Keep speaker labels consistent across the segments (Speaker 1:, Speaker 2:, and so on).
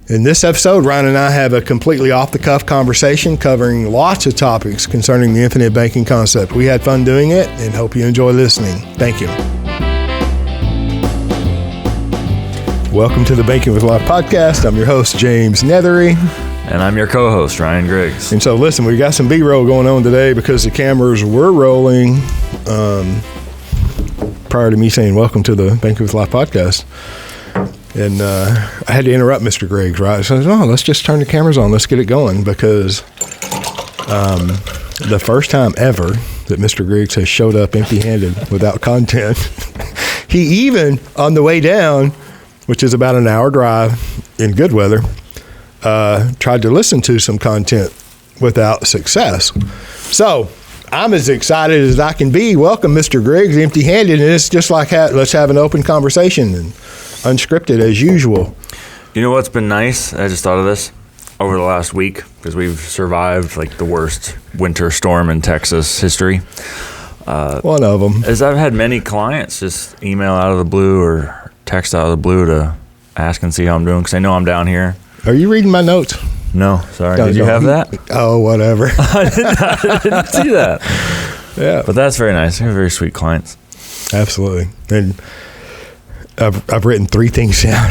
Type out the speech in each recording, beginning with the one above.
Speaker 1: In this episode, Ryan and I have a completely off-the-cuff conversation covering lots of topics concerning the infinite banking concept. We had fun doing it and hope you enjoy listening. Thank you. Welcome to the Banking with Life podcast. I'm your host, James Neathery.
Speaker 2: And I'm your co-host, Ryan Griggs.
Speaker 1: And so listen, we got some B-roll going on today because the cameras were rolling prior to me saying welcome to the Banking with Life podcast. And I had to interrupt Mr. Griggs, right? So I said, let's just turn the cameras on. Let's get it going because the first time ever that Mr. Griggs has showed up empty-handed without content, he even, on the way down, which is about an hour drive in good weather, tried to listen to some content without success. So I'm as excited as I can be. Welcome, Mr. Griggs, empty-handed. And it's just like, let's have an open conversation and unscripted as usual.
Speaker 2: You know what's been nice? I just thought of this over the last week because we've survived like the worst winter storm in Texas history.
Speaker 1: One of them.
Speaker 2: As I've had many clients just email out of the blue or text out of the blue to ask and see how I'm doing because they know I'm down here.
Speaker 1: Are you reading my notes?
Speaker 2: No, sorry. Did you have that?
Speaker 1: Oh, whatever.
Speaker 2: I didn't see that.
Speaker 1: Yeah.
Speaker 2: But that's very nice. They're very sweet clients.
Speaker 1: Absolutely. And I've written 3 things down.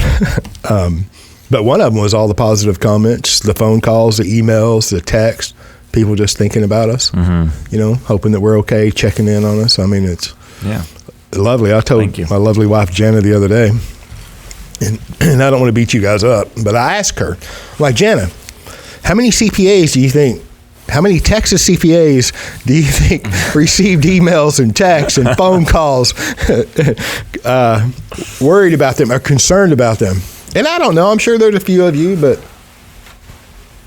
Speaker 1: But one of them was all the positive comments, the phone calls, the emails, the text, people just thinking about us, hoping that we're okay, checking in on us. I mean, it's lovely. I told my lovely wife, Jenna, the other day, and I don't want to beat you guys up, but I asked her, like, Jenna, how many Texas CPAs do you think received emails and texts and phone calls worried about them or concerned about them? And I don't know. I'm sure there's a few of you, but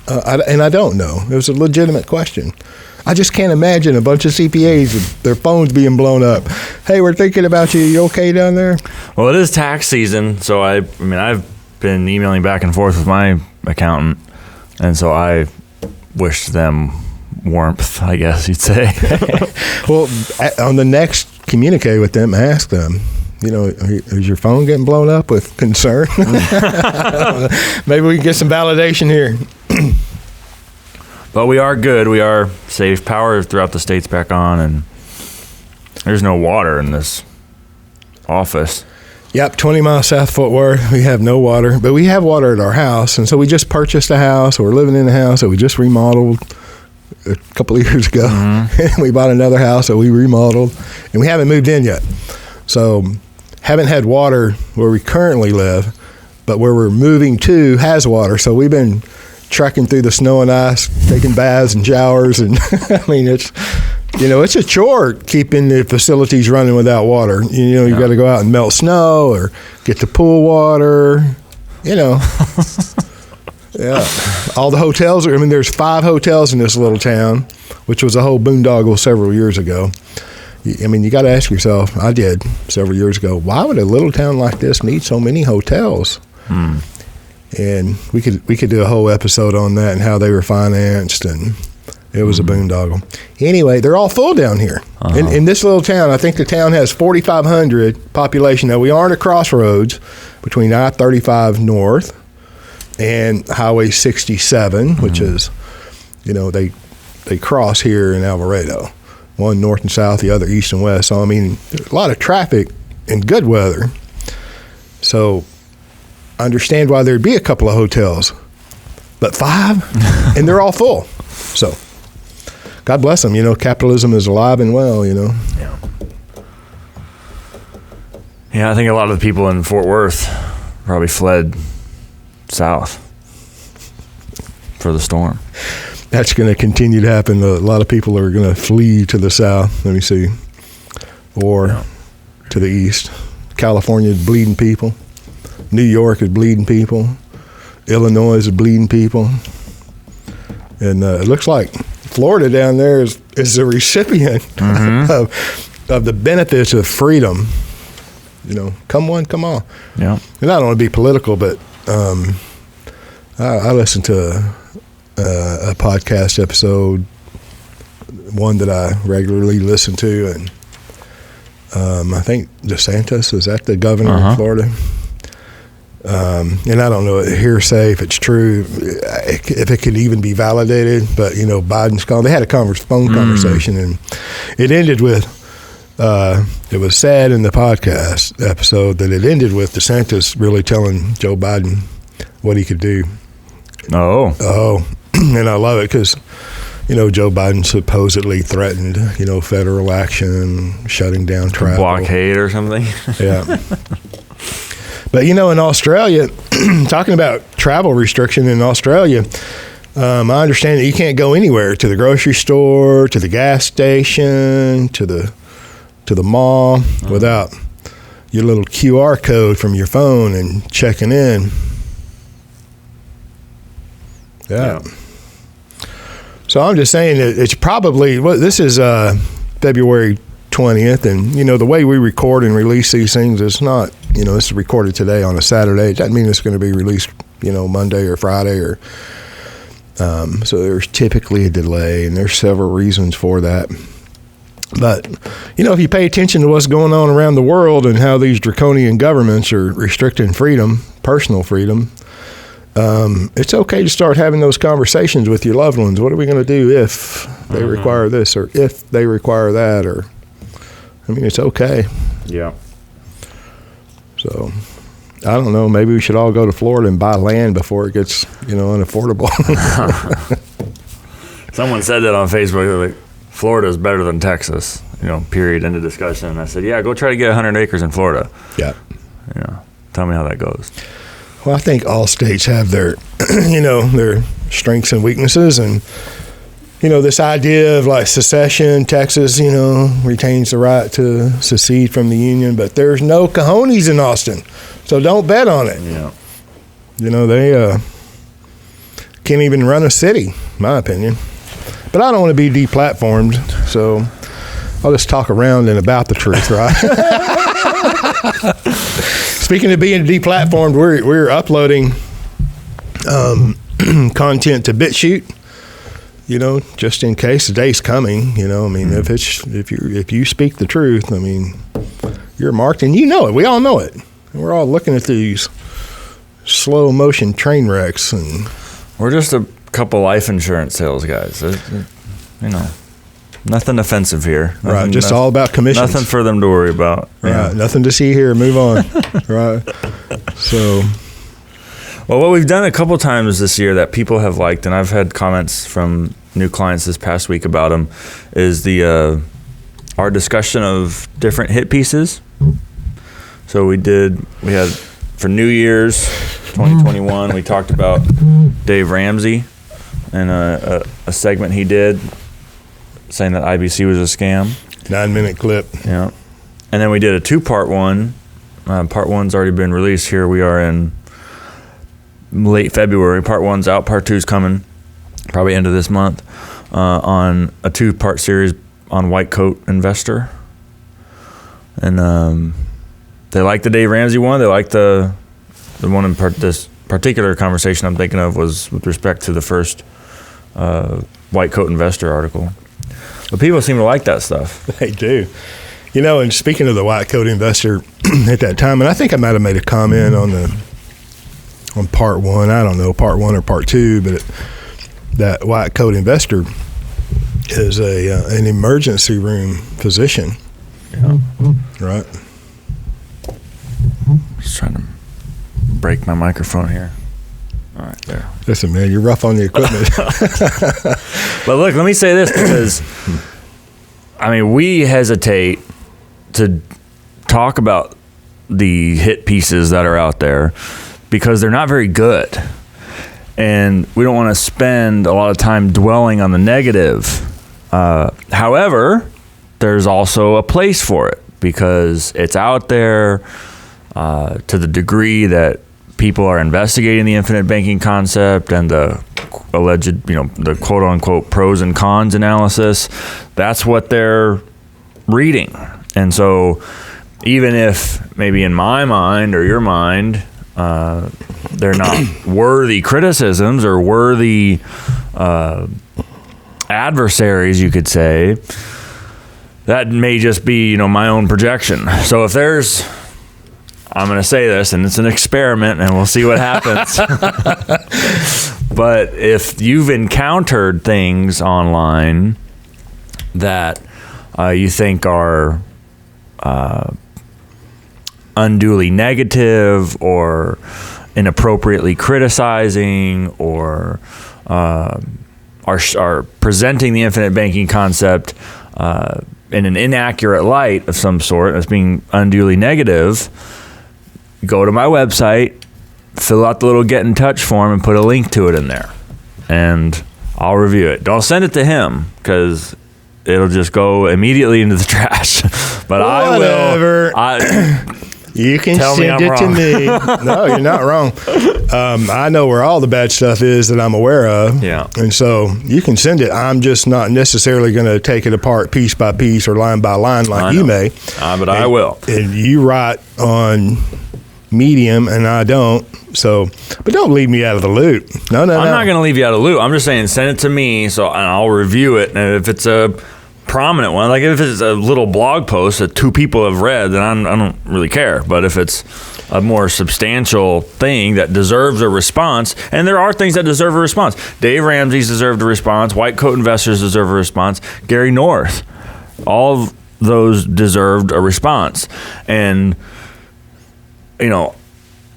Speaker 1: I don't know. It was a legitimate question. I just can't imagine a bunch of CPAs with their phones being blown up. Hey, we're thinking about you. You okay down there?
Speaker 2: Well, it is tax season, so I've been emailing back and forth with my accountant, and so I wish them warmth, I guess you'd say.
Speaker 1: Well, on the next communicate with them, ask them, is your phone getting blown up with concern? Maybe we can get some validation here.
Speaker 2: But we are good. We are safe. Power throughout the state's back on, and there's no water in this office.
Speaker 1: Yep, 20 miles south Fort Worth. We have no water, but we have water at our house. And so we just purchased a house. We're living in a house that we just remodeled a couple of years ago. Mm-hmm. We bought another house that we remodeled, and we haven't moved in yet. So haven't had water where we currently live, but where we're moving to has water. So we've been trekking through the snow and ice, taking baths and showers. And I mean, it's a chore keeping the facilities running without water. You got to go out and melt snow or get the pool water, Yeah. All the hotels there's 5 hotels in this little town, which was a whole boondoggle several years ago. You got to ask yourself, I did several years ago, why would a little town like this need so many hotels? And we could do a whole episode on that and how they were financed, and it was a boondoggle. Anyway, they're all full down here. In this little town. I think the town has 4,500 population. Now, we are at a crossroads between I-35 North and Highway 67, which is, they cross here in Alvarado. One north and south, the other east and west. So, there's a lot of traffic in good weather. So, I understand why there'd be a couple of hotels, but 5, and they're all full. So, God bless them. Capitalism is alive and well, Yeah,
Speaker 2: I think a lot of the people in Fort Worth probably fled south for the storm.
Speaker 1: That's going to continue to happen. A lot of people are going to flee to the south, let me see, or to the east. California is bleeding people. New York is bleeding people. Illinois is bleeding people. And it looks like Florida down there is the recipient of the benefits of freedom. Come on, come on.
Speaker 2: Yeah.
Speaker 1: And I don't want to be political, but I listened to a podcast episode, one that I regularly listen to, and I think DeSantis, is that the governor of Florida? And I don't know hearsay if it's true, if it could even be validated. But Biden's call. They had a phone conversation, and it ended with. It was sad in the podcast episode that it ended with DeSantis really telling Joe Biden what he could do. Oh, and I love it because. Joe Biden supposedly threatened, federal action, shutting down travel.
Speaker 2: Blockade or something.
Speaker 1: Yeah. But, in Australia, talking about travel restriction in Australia, I understand that you can't go anywhere, to the grocery store, to the gas station, to the mall, without your little QR code from your phone and checking in. Yeah. So I'm just saying that it's probably, this is February 20th, and, the way we record and release these things, it's not, this is recorded today on a Saturday. It doesn't mean it's going to be released, Monday or Friday. So there's typically a delay, and there's several reasons for that. But, if you pay attention to what's going on around the world and how these draconian governments are restricting freedom, personal freedom, it's okay to start having those conversations with your loved ones. What are we going to do if they require this, or if they require that? Or, it's okay.
Speaker 2: Yeah.
Speaker 1: So, I don't know. Maybe we should all go to Florida and buy land before it gets, unaffordable.
Speaker 2: Someone said that on Facebook. Like, Florida is better than Texas. Period. End of discussion. And I said, yeah, go try to get 100 acres in Florida.
Speaker 1: Yeah.
Speaker 2: Tell me how that goes.
Speaker 1: Well, I think all states have their, their strengths and weaknesses. And, this idea of like secession, Texas, retains the right to secede from the Union. But there's no cojones in Austin. So don't bet on it.
Speaker 2: Yeah.
Speaker 1: They can't even run a city, in my opinion. But I don't want to be deplatformed. So I'll just talk around and about the truth, right? Speaking of being deplatformed, we're uploading content to BitChute. Just in case the day's coming. If you speak the truth, you're marked, and it. We all know it. And we're all looking at these slow motion train wrecks, and
Speaker 2: we're just a couple life insurance sales guys. Nothing offensive here. Nothing,
Speaker 1: right, just all about commissions.
Speaker 2: Nothing for them to worry about.
Speaker 1: Right, nothing to see here. Move on. Right. So,
Speaker 2: well, what we've done a couple times this year that people have liked, and I've had comments from new clients this past week about them, is our discussion of different hit pieces. So we had for New Year's 2021, we talked about Dave Ramsey and a segment he did saying that IBC was a scam.
Speaker 1: 9-minute clip.
Speaker 2: Yeah. And then we did a 2-part one. Part 1's already been released. Here we are in late February. Part 1's out. Part 2's coming probably end of this month on a 2-part series on white coat investor. And they like the Dave Ramsey one. They like the one in this particular conversation I'm thinking of was with respect to the first white coat investor article. But people seem to like that stuff.
Speaker 1: They do. And speaking of the white coat investor at that time, and I think I might have made a comment on part 1. I don't know, part 1 or part 2, but that white coat investor is an emergency room physician.
Speaker 2: Yeah.
Speaker 1: Right.
Speaker 2: Just trying to break my microphone here. All right, there.
Speaker 1: Listen, man, you're rough on the equipment.
Speaker 2: But look, let me say this, because we hesitate to talk about the hit pieces that are out there because they're not very good. And we don't want to spend a lot of time dwelling on the negative. However, there's also a place for it because it's out there to the degree that people are investigating the infinite banking concept and the alleged, the quote unquote pros and cons analysis. That's what they're reading. And so even if maybe in my mind or your mind, they're not worthy criticisms or worthy adversaries, you could say, that may just be, my own projection. So if there's I'm going to say this, and it's an experiment, and we'll see what happens. But if you've encountered things online that you think are unduly negative or inappropriately criticizing or are presenting the infinite banking concept in an inaccurate light of some sort as being unduly negative, go to my website, fill out the little get in touch form, and put a link to it in there, and I'll review it. Don't send it to him because it'll just go immediately into the trash. But
Speaker 1: Whatever.
Speaker 2: I will.
Speaker 1: You can
Speaker 2: Tell me
Speaker 1: send
Speaker 2: I'm
Speaker 1: it to
Speaker 2: wrong.
Speaker 1: me. No, you're not wrong. I know where all the bad stuff is that I'm aware of.
Speaker 2: Yeah.
Speaker 1: And so you can send it. I'm just not necessarily going to take it apart piece by piece or line by line like you may.
Speaker 2: But I will.
Speaker 1: And you write on Medium and I don't. So, but don't leave me out of the loop. No.
Speaker 2: I'm not going to leave you out of the loop. I'm just saying send it to me and I'll review it. And if it's a prominent one, like if it's a little blog post that 2 people have read, then I don't really care. But if it's a more substantial thing that deserves a response, and there are things that deserve a response. Dave Ramsey's deserved a response. White Coat Investors deserve a response. Gary North, all of those deserved a response. And, you know,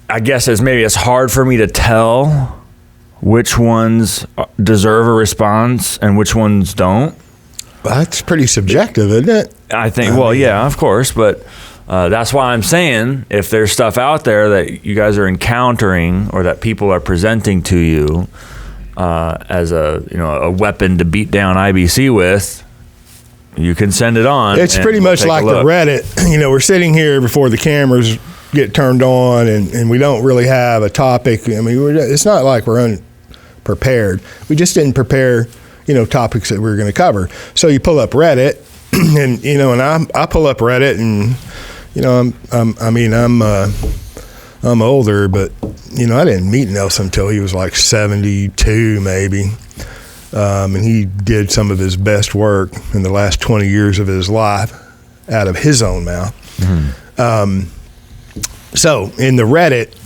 Speaker 2: I guess it's hard for me to tell which ones deserve a response and which ones don't.
Speaker 1: That's pretty subjective, isn't it?
Speaker 2: I think, yeah, of course, but that's why I'm saying if there's stuff out there that you guys are encountering or that people are presenting to you as a weapon to beat down IBC with, you can send it on.
Speaker 1: It's pretty much like the Reddit. You know, we're sitting here before the cameras get turned on and we don't really have a topic. I mean, it's not like we're unprepared. We just didn't prepare topics that we were going to cover. So you pull up Reddit, and I pull up Reddit, and I'm older, but I didn't meet Nelson until he was like 72 maybe, and he did some of his best work in the last 20 years of his life out of his own mouth. Mm-hmm. So in the Reddit,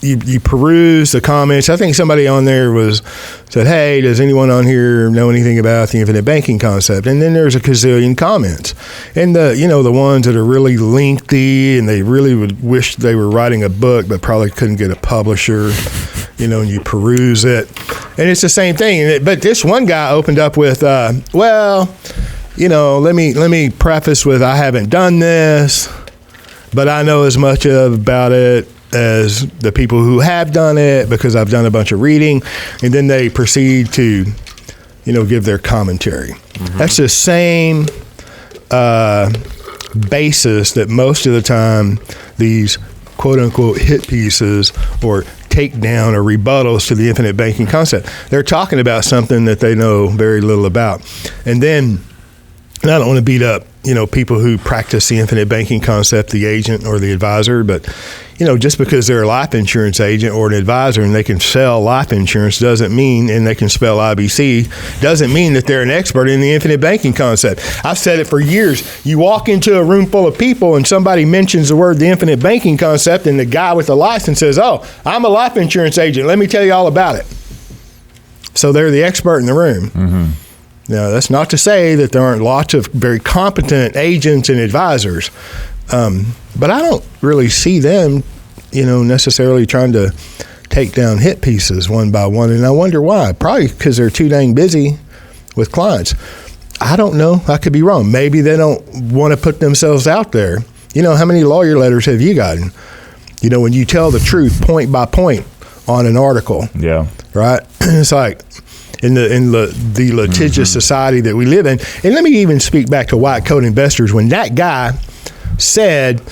Speaker 1: you peruse the comments. I think somebody on there said, "Hey, does anyone on here know anything about the infinite banking concept?" And then there's a gazillion comments, and the ones that are really lengthy and they really would wish they were writing a book but probably couldn't get a publisher. And you peruse it, and it's the same thing. But this one guy opened up with, "Let me preface with I haven't done this, but I know as much about it as the people who have done it because I've done a bunch of reading," and then they proceed to, give their commentary. Mm-hmm. That's the same basis that most of the time these quote unquote hit pieces or takedown or rebuttals to the infinite banking concept. They're talking about something that they know very little about. And then, and I don't want to beat up, people who practice the infinite banking concept, the agent or the advisor, but, just because they're a life insurance agent or an advisor and they can sell life insurance doesn't mean, and they can spell IBC, doesn't mean that they're an expert in the infinite banking concept. I've said it for years. You walk into a room full of people and somebody mentions the word the infinite banking concept and the guy with the license says, "Oh, I'm a life insurance agent. Let me tell you all about it." So they're the expert in the room. Mm-hmm. Now, that's not to say that there aren't lots of very competent agents and advisors, but I don't really see them, necessarily trying to take down hit pieces one by one, and I wonder why. Probably because they're too dang busy with clients. I don't know. I could be wrong. Maybe they don't want to put themselves out there. How many lawyer letters have you gotten? When you tell the truth point by point on an article. Yeah. Right? It's like, in the litigious society that we live in. And let me even speak back to White Coat Investors. When that guy said,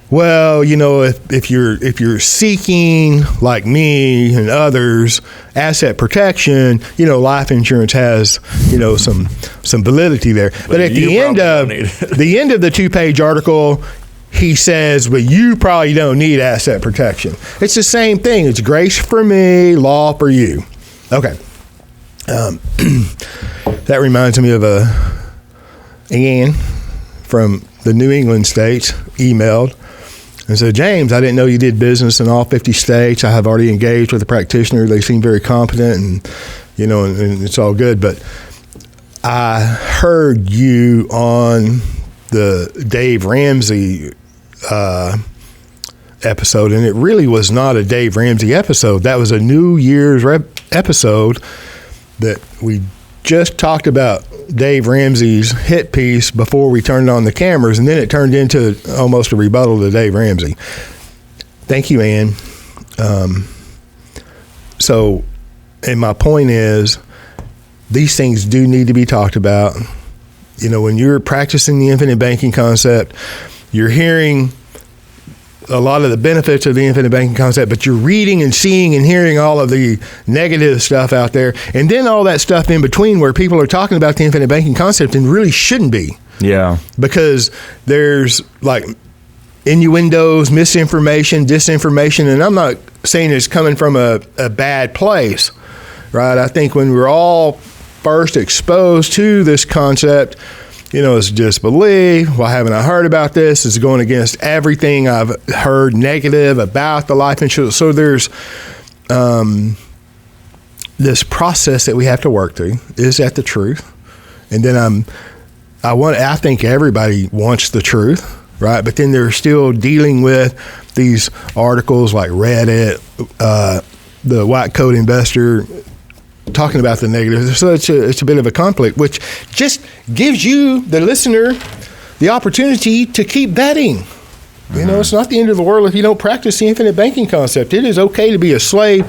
Speaker 1: well, if you're seeking, like me and others, asset protection, life insurance has, some validity there. But at the end of the 2-page article, he says, but you probably don't need asset protection. It's the same thing. It's grace for me, law for you. Okay. That reminds me of Ann from the New England states emailed And so, James, I didn't know you did business in all 50 states. I have already engaged with a practitioner. They seem very competent, and and it's all good. But I heard you on the Dave Ramsey episode, and it really was not a Dave Ramsey episode. That was a New Year's episode that we just talked about Dave Ramsey's hit piece before we turned on the cameras, and then it turned into almost a rebuttal to Dave Ramsey. Thank you, Ann. And my point is, these things do need to be talked about. When you're practicing the infinite banking concept, you're hearing a lot of the benefits of the infinite banking concept, but you're reading and seeing and hearing all of the negative stuff out there, and then all that stuff in between where people are talking about the infinite banking concept and really shouldn't be.
Speaker 2: Yeah.
Speaker 1: Because there's like innuendos, misinformation, disinformation, and I'm not saying it's coming from a bad place, right? I think when we're all first exposed to this concept, it's disbelief. Why haven't I heard about this? It's going against everything I've heard negative about the life insurance. So there's this process that we have to work through. Is that the truth? And then I think everybody wants the truth, right? But then they're still dealing with these articles like Reddit, the white coat investor, talking about the negative. So it's a bit of a conflict, which just gives you, the listener, the opportunity to keep betting. It's not the end of the world if you don't practice the infinite banking concept. It is okay to be a slave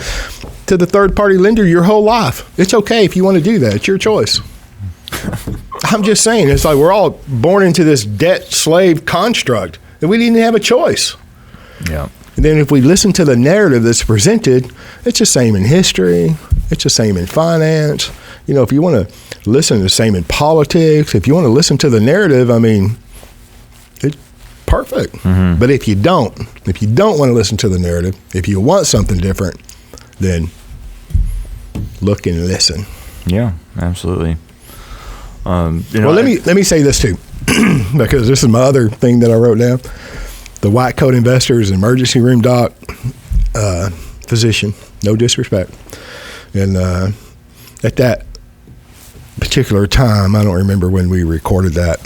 Speaker 1: to the third-party lender your whole life. It's okay if you want to do that. It's your choice. I'm just saying, it's like we're all born into this debt-slave construct, and we didn't have a choice.
Speaker 2: Yeah.
Speaker 1: And then if we listen to the narrative that's presented, it's the same in history. It's the same in finance. If you want to listen to the same in politics, if you want to listen to the narrative, it's perfect. Mm-hmm. But if you don't want to listen to the narrative, if you want something different, then look and listen.
Speaker 2: Yeah, absolutely.
Speaker 1: Let me say this too, because this is my other thing that I wrote down. The white coat investor is an emergency room doc, physician, no disrespect. And at that particular time, I don't remember when we recorded that,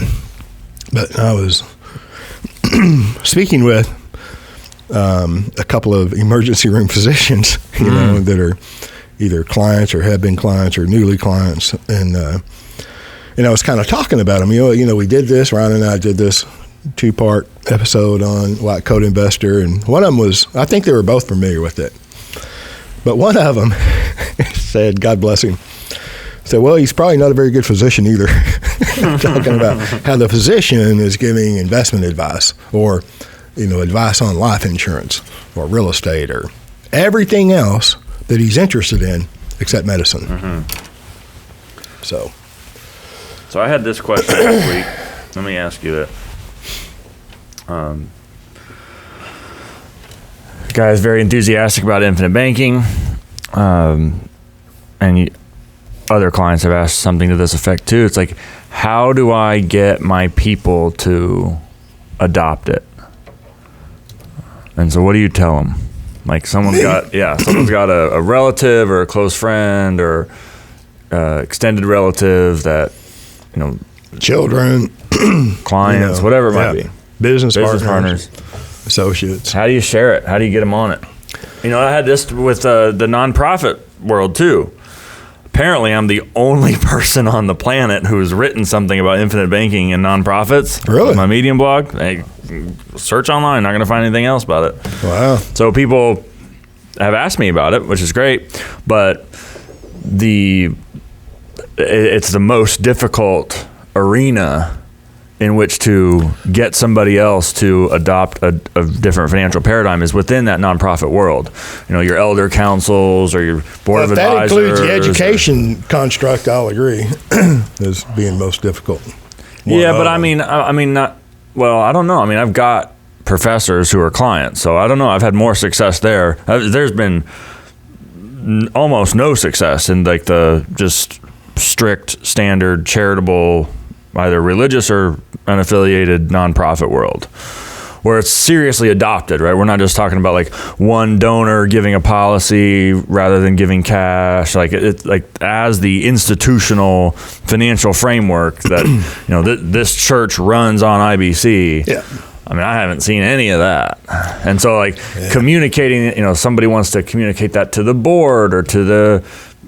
Speaker 1: but I was speaking with a couple of emergency room physicians, that are either clients or have been clients or newly clients. And I was kind of talking about them. We did this, Ryan and I did this 2-part episode on white coat investor. And one of them was, I think they were both familiar with it. But one of them said, God bless him, said, well, he's probably not a very good physician either. Talking about how the physician is giving investment advice or, advice on life insurance or real estate or everything else that he's interested in except medicine.
Speaker 2: Mm-hmm.
Speaker 1: So
Speaker 2: I had this question this week. Let me ask you that. Guy is very enthusiastic about infinite banking, and other clients have asked something to this effect too. It's like, how do I get my people to adopt it? And so what do you tell them? Like someone's got a relative or a close friend or extended relative that,
Speaker 1: children,
Speaker 2: clients, whatever it might be.
Speaker 1: Business partners, associates.
Speaker 2: How do you share it? How do you get them on it? I had this with the nonprofit world too. Apparently, I'm the only person on the planet who's written something about infinite banking and nonprofits.
Speaker 1: Really?
Speaker 2: My Medium blog. Hey, search online. Not going to find anything else about it.
Speaker 1: Wow.
Speaker 2: So people have asked me about it, which is great, but it's the most difficult arena in which to get somebody else to adopt a different financial paradigm is within that nonprofit world. Your elder councils or your board of advisors.
Speaker 1: That includes the education construct, I'll agree, as being most difficult.
Speaker 2: Yeah, but I mean, not, well, I don't know. I've got professors who are clients, so I don't know. I've had more success there. There's been almost no success in like the just strict, standard, charitable, either religious or unaffiliated nonprofit world. where it's seriously adopted, right? We're not just talking about like one donor giving a policy rather than giving cash. Like it's like as the institutional financial framework that this church runs on IBC.
Speaker 1: Yeah.
Speaker 2: I mean, I haven't seen any of that. And so like communicating, somebody wants to communicate that to the board or to the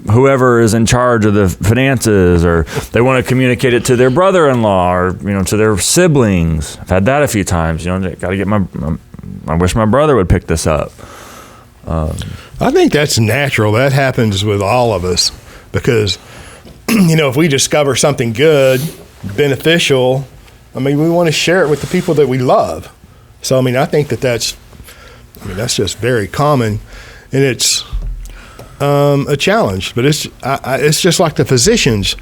Speaker 2: whoever is in charge of the finances, or they want to communicate it to their brother-in-law or, to their siblings. I've had that a few times, got to get I wish my brother would pick this up.
Speaker 1: I think that's natural. That happens with all of us because, if we discover something good, beneficial, we want to share it with the people that we love. So, I think that's just very common, and it's a challenge. But it's just like the physicians.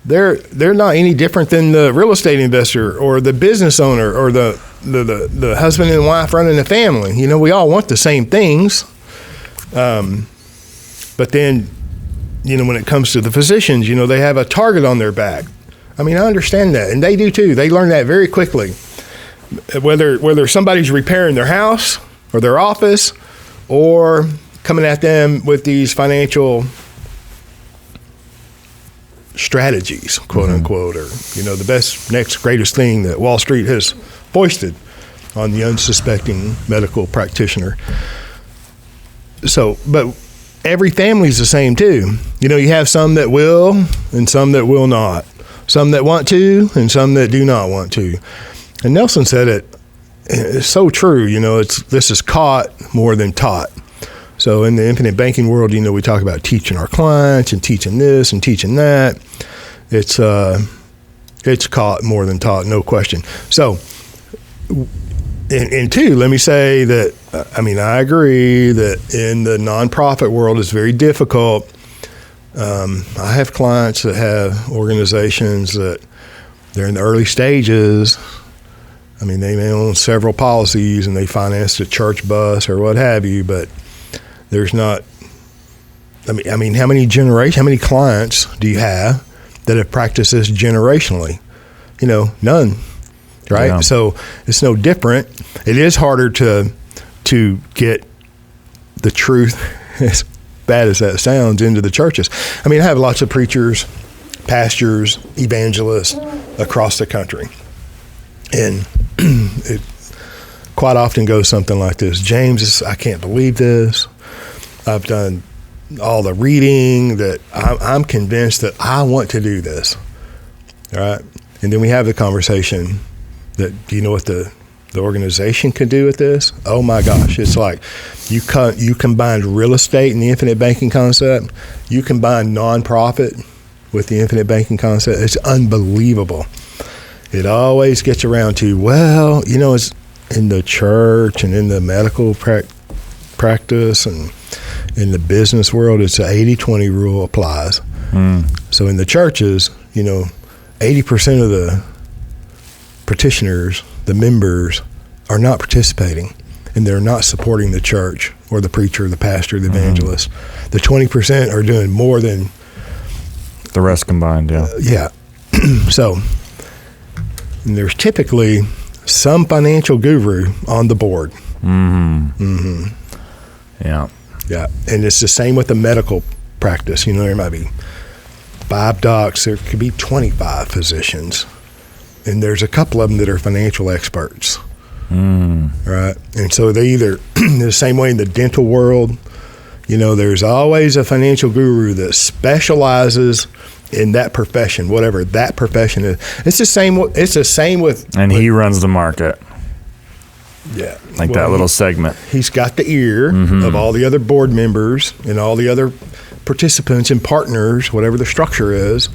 Speaker 1: They're not any different than the real estate investor or the business owner or the husband and wife running a family. We all want the same things. But then, when it comes to the physicians, they have a target on their back. I understand that, and they do too. They learn that very quickly. Whether somebody's repairing their house or their office or coming at them with these financial strategies, quote unquote, or, the best, next greatest thing that Wall Street has foisted on the unsuspecting medical practitioner. So, but every family's the same too. You have some that will and some that will not. Some that want to and some that do not want to. And Nelson said it's so true. This is caught more than taught. So in the infinite banking world, we talk about teaching our clients and teaching this and teaching that. It's caught more than taught, no question. So, and two, let me say that, I agree that in the nonprofit world, it's very difficult. I have clients that have organizations that they're in the early stages. They may own several policies and they financed a church bus or what have you, but there's not, how many clients do you have that have practiced this generationally? None, right? Yeah. So it's no different. It is harder to get the truth, as bad as that sounds, into the churches. I have lots of preachers, pastors, evangelists across the country. And it quite often goes something like this. James, I can't believe this. I've done all the reading that I'm convinced that I want to do this. All right. And then we have the conversation that, do you know what the organization can do with this? Oh my gosh. It's like you combined real estate and the infinite banking concept. You combine nonprofit with the infinite banking concept. It's unbelievable. It always gets around to, it's in the church and in the medical practice and in the business world, it's an 80-20 rule applies. So in the churches, 80% of the petitioners, the members, are not participating, and they're not supporting the church or the preacher, the pastor, the evangelist. The 20% are doing more than
Speaker 2: the rest combined.
Speaker 1: Yeah. So and there's typically some financial guru on the board.
Speaker 2: Yeah.
Speaker 1: Yeah. And it's the same with the medical practice. There might be 5 docs, there could be 25 physicians, and there's a couple of them that are financial experts. Right. And so they either, the same way in the dental world, there's always a financial guru that specializes in that profession, whatever that profession is. It's the same with.
Speaker 2: And he runs the market.
Speaker 1: Yeah.
Speaker 2: That little segment.
Speaker 1: He's got the ear of all the other board members and all the other participants and partners, whatever the structure is,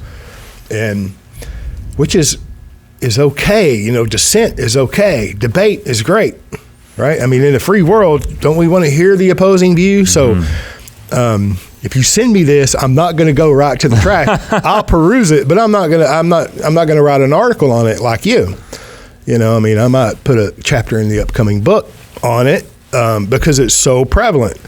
Speaker 1: and which is okay. Dissent is okay. Debate is great, right? In a free world, don't we want to hear the opposing view? So if you send me this, I'm not going to go right to the track. I'll peruse it, but I'm not going to write an article on it like you. I might put a chapter in the upcoming book on it because it's so prevalent.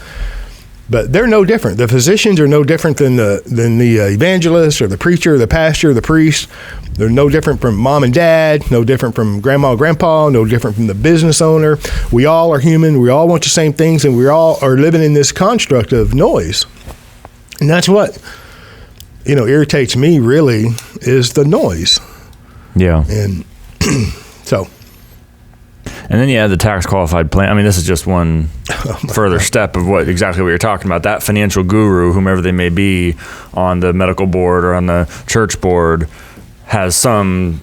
Speaker 1: But they're no different. The physicians are no different than the evangelist or the preacher, the pastor, the priest. They're no different from mom and dad, no different from grandma and grandpa, no different from the business owner. We all are human. We all want the same things, and we all are living in this construct of noise. And that's what, irritates me really is the noise.
Speaker 2: Yeah.
Speaker 1: And so.
Speaker 2: And then you add the tax qualified plan. I mean, this is just one further step of exactly what you're talking about. That financial guru, whomever they may be on the medical board or on the church board, has some,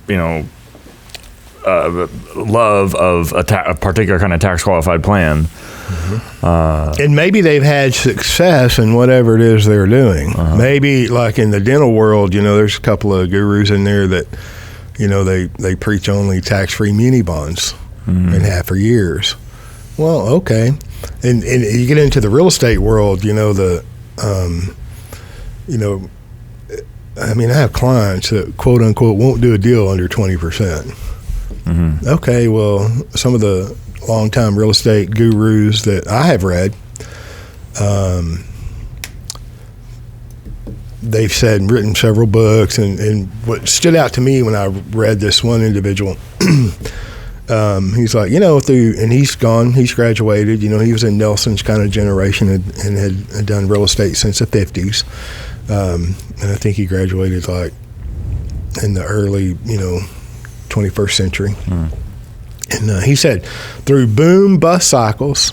Speaker 2: love of a particular kind of tax qualified plan. Mm-hmm.
Speaker 1: And maybe they've had success in whatever it is they're doing. Uh-huh. Maybe like in the dental world, there's a couple of gurus in there that, they preach only tax-free muni bonds. Mm-hmm. And have for years. Well, okay. And you get into the real estate world, I have clients that quote unquote won't do a deal under 20%. Mm-hmm. Okay, well, some of the longtime real estate gurus that I have read, they've said and written several books, and what stood out to me when I read this one individual, he's like, and he's gone, he's graduated, he was in Nelson's kind of generation and had done real estate since the 50s. And I think he graduated like in the early, 21st century. Mm. And he said through boom bust cycles,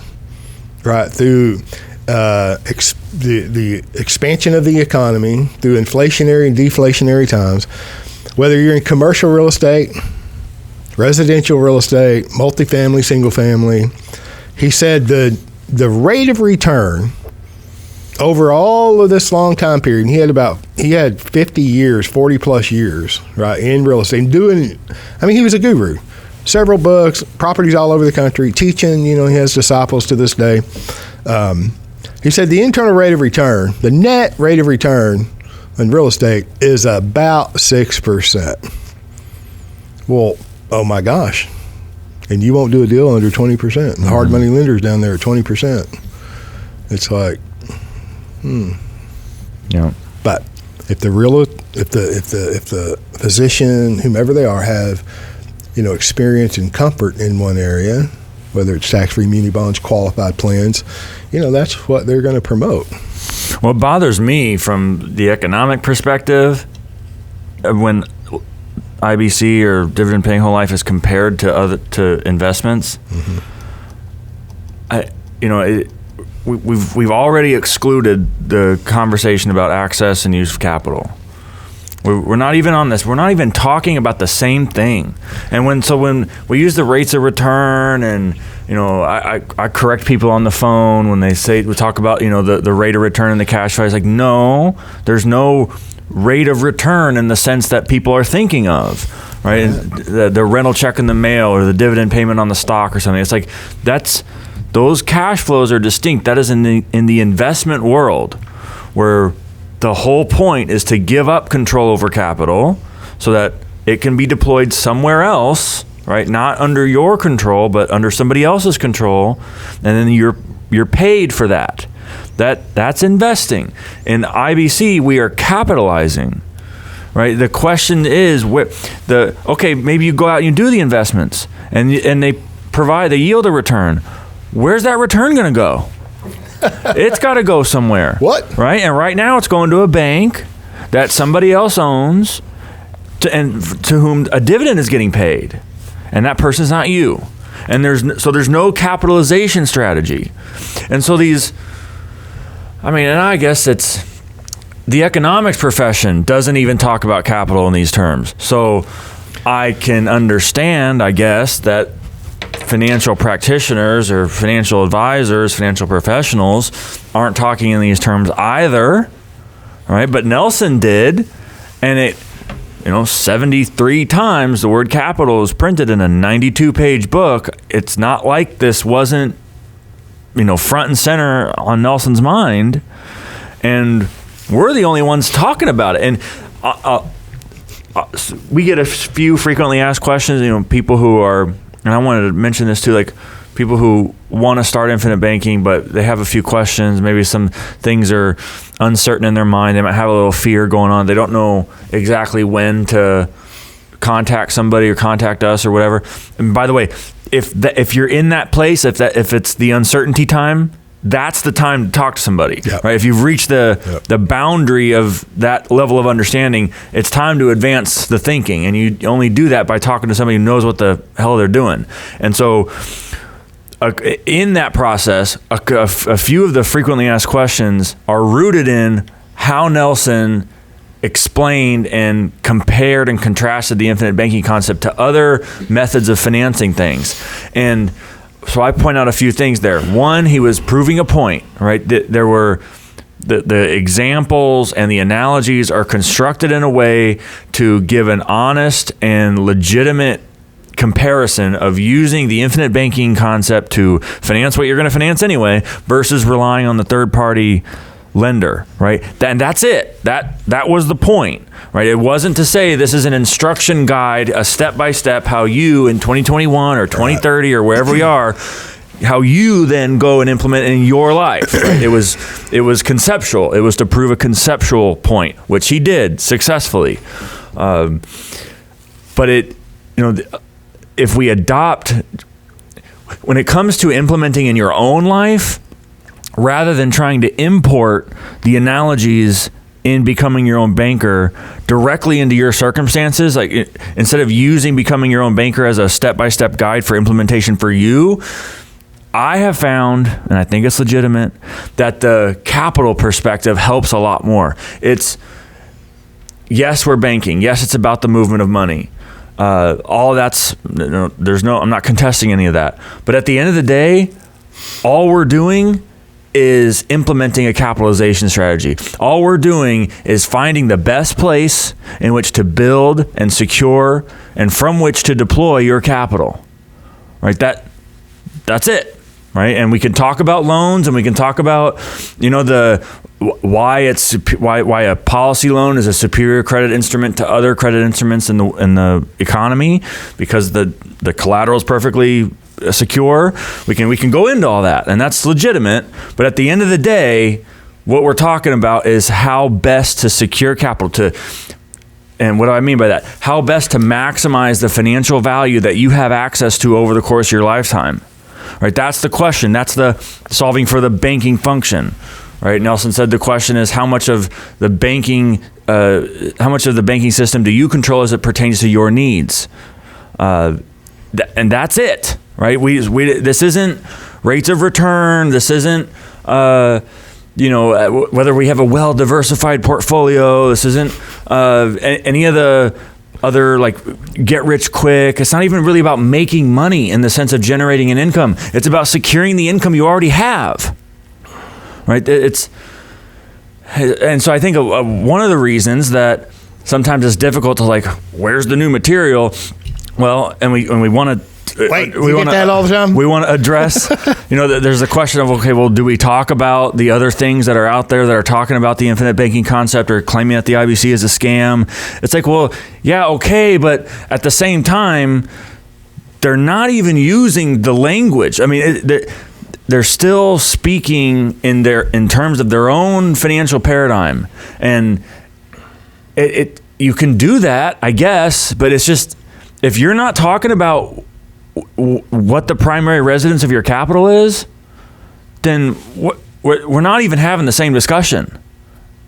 Speaker 1: right, through the expansion of the economy, through inflationary and deflationary times, whether you're in commercial real estate, residential real estate, multifamily, single family, he said the rate of return over all of this long time period, he had 50 years, 40 plus years, right, in real estate, he was a guru, several books, properties all over the country, teaching, he has disciples to this day. He said the internal rate of return, the net rate of return in real estate is about 6%. Well, oh my gosh. And you won't do a deal under 20%. Mm-hmm. The hard money lenders down there are 20%. It's like,
Speaker 2: Yeah.
Speaker 1: But if the physician, whomever they are, have, experience and comfort in one area, whether it's tax-free muni bonds, qualified plans, that's what they're going to promote.
Speaker 2: What bothers me from the economic perspective, when IBC or dividend paying whole life is compared to investments, mm-hmm. We've already excluded the conversation about access and use of capital. We're not even on this. We're not even talking about the same thing. And when we use the rates of return, and I correct people on the phone when they we talk about the rate of return and the cash flow. It's like, no, there's no rate of return in the sense that people are thinking of, right? Yeah. The rental check in the mail or the dividend payment on the stock or something. It's like those cash flows are distinct. That is in the investment world, where the whole point is to give up control over capital so that it can be deployed somewhere else, right? Not under your control, but under somebody else's control, and then you're paid for that. That's investing. In IBC, we are capitalizing, right? The question is, maybe you go out and you do the investments, and they yield a return. Where's that return going to go? It's got to go somewhere.
Speaker 1: What?
Speaker 2: Right? And right now it's going to a bank that somebody else owns, to whom a dividend is getting paid, and that person's not you. And there's no capitalization strategy. And so and I guess it's the economics profession doesn't even talk about capital in these terms. So I can understand, I guess, that financial practitioners or financial advisors, financial professionals aren't talking in these terms either, right? But Nelson did, and 73 times the word capital is printed in a 92-page book. It's not like this wasn't, front and center on Nelson's mind, and we're the only ones talking about it. And we get a few frequently asked questions, people who are, and I wanted to mention this too, like people who want to start infinite banking, but they have a few questions. Maybe some things are uncertain in their mind. They might have a little fear going on. They don't know exactly when to contact somebody or contact us or whatever. And by the way, if you're in that place, if it's the uncertainty time, that's the time to talk to somebody, right? If you've reached the boundary of that level of understanding, it's time to advance the thinking. And you only do that by talking to somebody who knows what the hell they're doing. And so in that process, a few of the frequently asked questions are rooted in how Nelson explained and compared and contrasted the infinite banking concept to other methods of financing things. And so I point out a few things there. One, he was proving a point, right? There were the examples and the analogies are constructed in a way to give an honest and legitimate comparison of using the infinite banking concept to finance what you're going to finance anyway versus relying on the third party lender, right? And that's it. That was the point, right? It wasn't to say this is an instruction guide, a step-by-step how you in 2021 or 2030 or wherever we are, how you then go and implement it in your life. Right? It was conceptual. It was to prove a conceptual point, which he did successfully. But if we adopt, when it comes to implementing in your own life, rather than trying to import the analogies in becoming your own banker directly into your circumstances, like instead of using becoming your own banker as a step-by-step guide for implementation for you, I have found, and I think it's legitimate, that the capital perspective helps a lot more. It's, yes, we're banking. Yes, it's about the movement of money. All of that's, I'm not contesting any of that. But at the end of the day, all we're doing is implementing a capitalization strategy. All we're doing is finding the best place in which to build and secure and from which to deploy your capital. Right? That's it. Right? And we can talk about loans and we can talk about, why a policy loan is a superior credit instrument to other credit instruments in the economy because the collateral is perfectly secure. We can go into all that, and that's legitimate. But at the end of the day, what we're talking about is how best to secure capital and what do I mean by that? How best to maximize the financial value that you have access to over the course of your lifetime. Right? That's the question. That's the solving for the banking function. Right? Nelson said the question is how much of the banking system do you control as it pertains to your needs? And that's it. Right? This isn't rates of return. This isn't, whether we have a well-diversified portfolio. This isn't any of the other get rich quick. It's not even really about making money in the sense of generating an income. It's about securing the income you already have. Right? And so I think one of the reasons that sometimes it's difficult to where's the new material? Well, and we want to.
Speaker 1: Wait, we get that all the time?
Speaker 2: We want to address, there's a question of, okay, well, do we talk about the other things that are out there that are talking about the infinite banking concept or claiming that the IBC is a scam? It's well, yeah, okay, but at the same time, they're not even using the language. I mean, they're still speaking in terms of their own financial paradigm. And you can do that, I guess, but it's just, if you're not talking about what the primary residence of your capital is, then we're not even having the same discussion,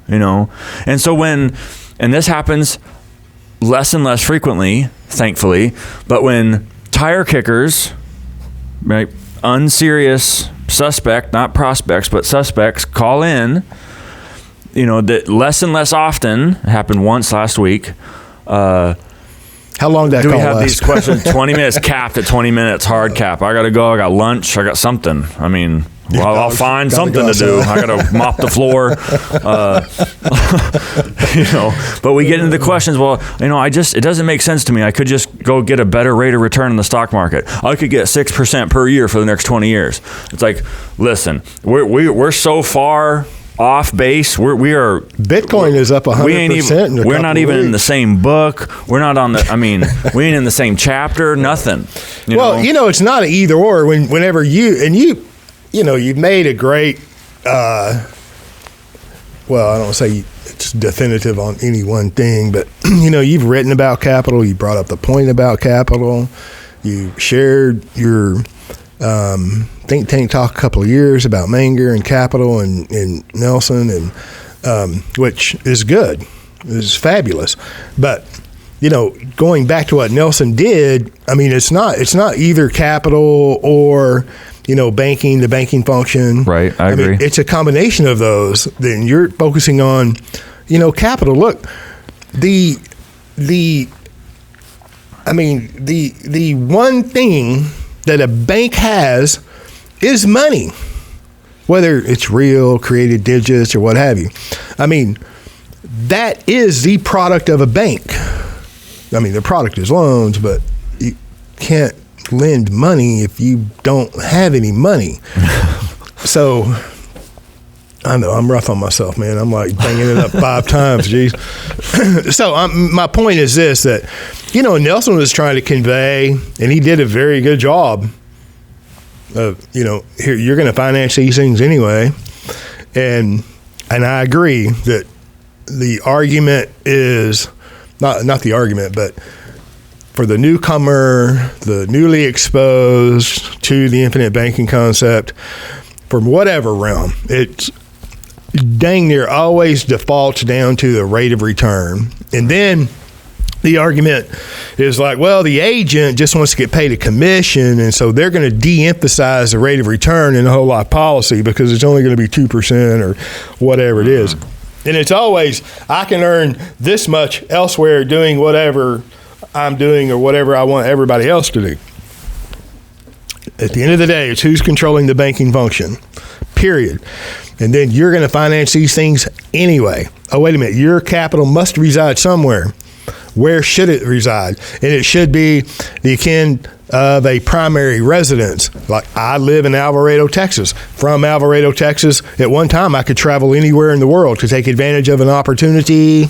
Speaker 2: And so and this happens less and less frequently, thankfully, but when tire kickers, right, unserious suspect, not prospects, but suspects call in, that less and less often, it happened once last week,
Speaker 1: how long that
Speaker 2: do
Speaker 1: call
Speaker 2: we have
Speaker 1: last?
Speaker 2: These questions? 20 minutes capped at 20 minutes, hard cap. I got to go. I got lunch. I got something. I mean, I'll find something to do. I got to mop the floor. But we get into the questions. Well, it doesn't make sense to me. I could just go get a better rate of return in the stock market. I could get 6% per year for the next 20 years. It's listen, we're so far off base. We are
Speaker 1: Bitcoin is up 100%.
Speaker 2: We're not even in the same book. We're not on the. I mean, we ain't in the same chapter. Nothing.
Speaker 1: It's not an either or. Whenever you've made a great. I don't say it's definitive on any one thing, but you've written about capital. You brought up the point about capital. You shared your think tank talk a couple of years about Menger and capital and Nelson, and which is good, is fabulous. But going back to what Nelson did, I mean, it's not either capital or banking, the banking function.
Speaker 2: Right, I agree.
Speaker 1: Mean, it's a combination of those. Then you're focusing on, capital. Look, the one thing that a bank has is money, whether it's real, created digits, or what have you. I mean, that is the product of a bank. I mean, the product is loans, but you can't lend money if you don't have any money. So I know I'm rough on myself, man. I'm like banging it up 5 times, geez. So my point is this, that, Nelson was trying to convey, and he did a very good job of, here, you're going to finance these things anyway. And I agree that the argument is, not the argument, but for the newcomer, the newly exposed to the infinite banking concept, from whatever realm, it's dang near always defaults down to the rate of return. And then the argument is like, well, the agent just wants to get paid a commission, and so they're going to de-emphasize the rate of return in the whole life policy because it's only going to be 2% or whatever it is. And it's always, I can earn this much elsewhere doing whatever I'm doing or whatever I want everybody else to do. At the end of the day, it's who's controlling the banking function, period. And then you're going to finance these things anyway. Oh, wait a minute. Your capital must reside somewhere. Where should it reside? And it should be the akin of a primary residence. Like, I live in Alvarado, Texas. From Alvarado, Texas, at one time I could travel anywhere in the world to take advantage of an opportunity,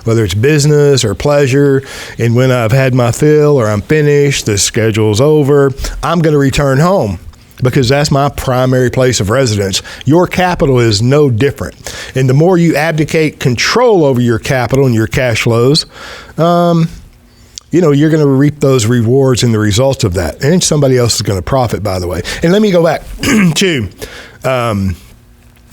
Speaker 1: whether it's business or pleasure. And when I've had my fill or I'm finished, the schedule's over, I'm going to return home, because that's my primary place of residence. Your capital is no different. And the more you abdicate control over your capital and your cash flows, you're going to reap those rewards and the results of that. And somebody else is going to profit, by the way. And let me go back to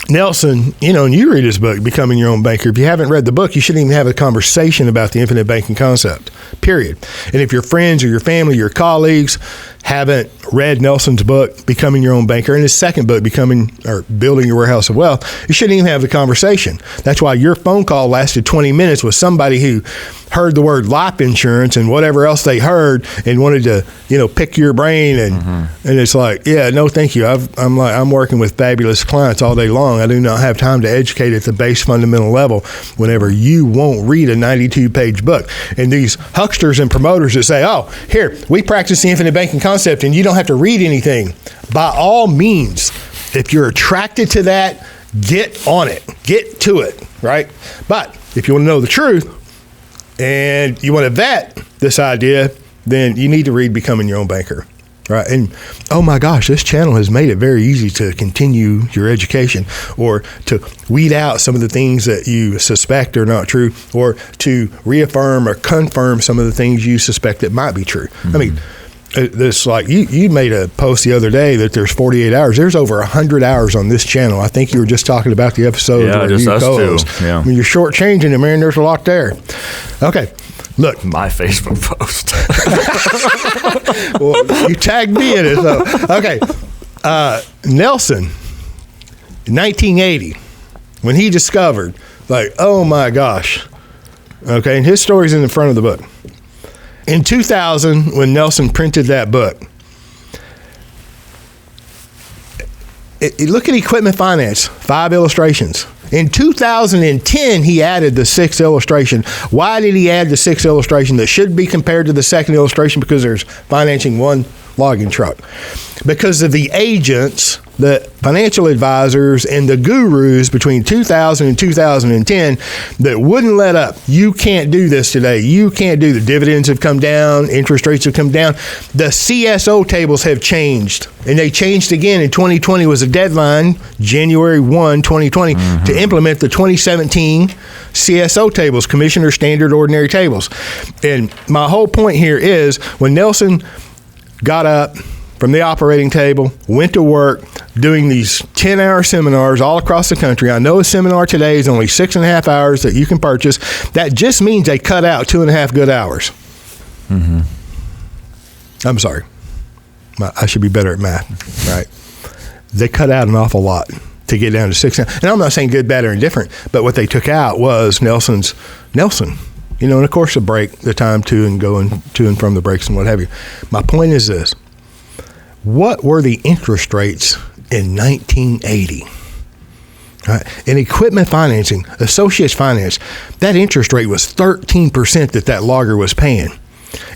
Speaker 1: Nelson, and you read his book, Becoming Your Own Banker. If you haven't read the book, you shouldn't even have a conversation about the infinite banking concept, period. And if your friends or your family, your colleagues haven't read Nelson's book, Becoming Your Own Banker, and his second book, Building Your Warehouse of Wealth, you shouldn't even have the conversation. That's why your phone call lasted 20 minutes with somebody who heard the word life insurance and whatever else they heard and wanted to, pick your brain. And it's like, yeah, no, thank you. I'm working with fabulous clients all day long. I do not have time to educate at the base fundamental level whenever you won't read a 92-page book. And these hucksters and promoters that say, oh, here, we practice the infinite banking concept and you don't have to read anything. By all means, if you're attracted to that, get on it, get to it, right? But if you want to know the truth and you want to vet this idea, then you need to read Becoming Your Own Banker, right? And oh my gosh, this channel has made it very easy to continue your education, or to weed out some of the things that you suspect are not true, or to reaffirm or confirm some of the things you suspect that might be true. I mean, this, like, you made a post the other day that there's 48 hours. There's over 100 hours on this channel. I think you were just talking about the episode.
Speaker 2: Yeah, just us two. Yeah.
Speaker 1: I mean, you're shortchanging it, man. There's a lot there. Okay, look.
Speaker 2: My Facebook post.
Speaker 1: Well, you tagged me in it. So. Okay, Nelson, 1980, when he discovered, like, oh my gosh. Okay, and his story's in the front of the book. In 2000, when Nelson printed that book, look at equipment finance, 5 illustrations. In 2010, he added the 6th illustration. Why did he add the 6th illustration that should be compared to the 2nd illustration? Because there's financing one logging truck because of the agents, the financial advisors, and the gurus between 2000 and 2010 that wouldn't let up. You can't do this today. You can't do the dividends have come down. Interest rates have come down. The CSO tables have changed, and they changed again in 2020 was a deadline, January 1, 2020, to implement the 2017 CSO tables, Commissioner Standard Ordinary Tables. And my whole point here is when Nelson got up from the operating table, went to work, doing these 10-hour seminars all across the country. I know a seminar today is only 6.5 hours that you can purchase. That just means they cut out 2.5 good hours. I'm sorry. I should be better at math, right? They cut out an awful lot to get down to 6 hours. And I'm not saying good, bad, or indifferent, but what they took out was Nelson. And of course the break, the time to and going to and from the breaks and what have you. My point is this. What were the interest rates in 1980? Right. In equipment financing, associates finance, that interest rate was 13% that logger was paying.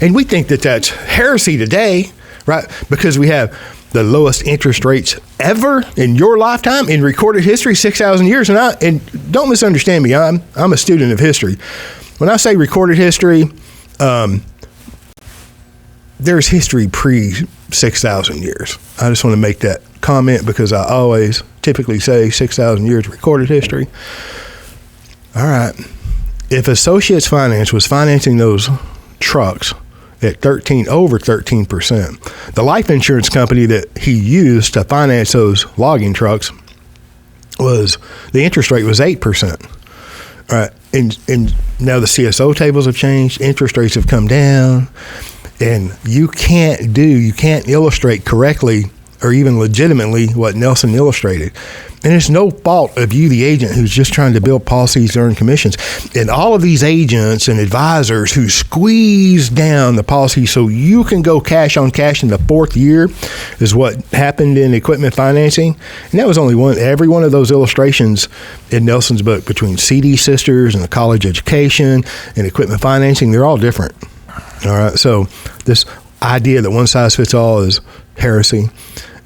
Speaker 1: And we think that that's heresy today, right? Because we have the lowest interest rates ever in your lifetime in recorded history, 6,000 years. And don't misunderstand me. I'm a student of history. When I say recorded history, there's history pre 6,000 years. I just want to make that comment because I always typically say 6,000 years recorded history. All right. If Associates Finance was financing those trucks at over 13%, the life insurance company that he used to finance those logging trucks the interest rate was 8%. All right. And now the CSO tables have changed. Interest rates have come down. And you can't illustrate correctly or even legitimately what Nelson illustrated. And it's no fault of you, the agent, who's just trying to build policies to earn commissions. And all of these agents and advisors who squeeze down the policy so you can go cash on cash in the fourth year is what happened in equipment financing. And that was only every one of those illustrations in Nelson's book between CD Sisters and the college education and equipment financing, they're all different. All right. So this idea that one size fits all is heresy,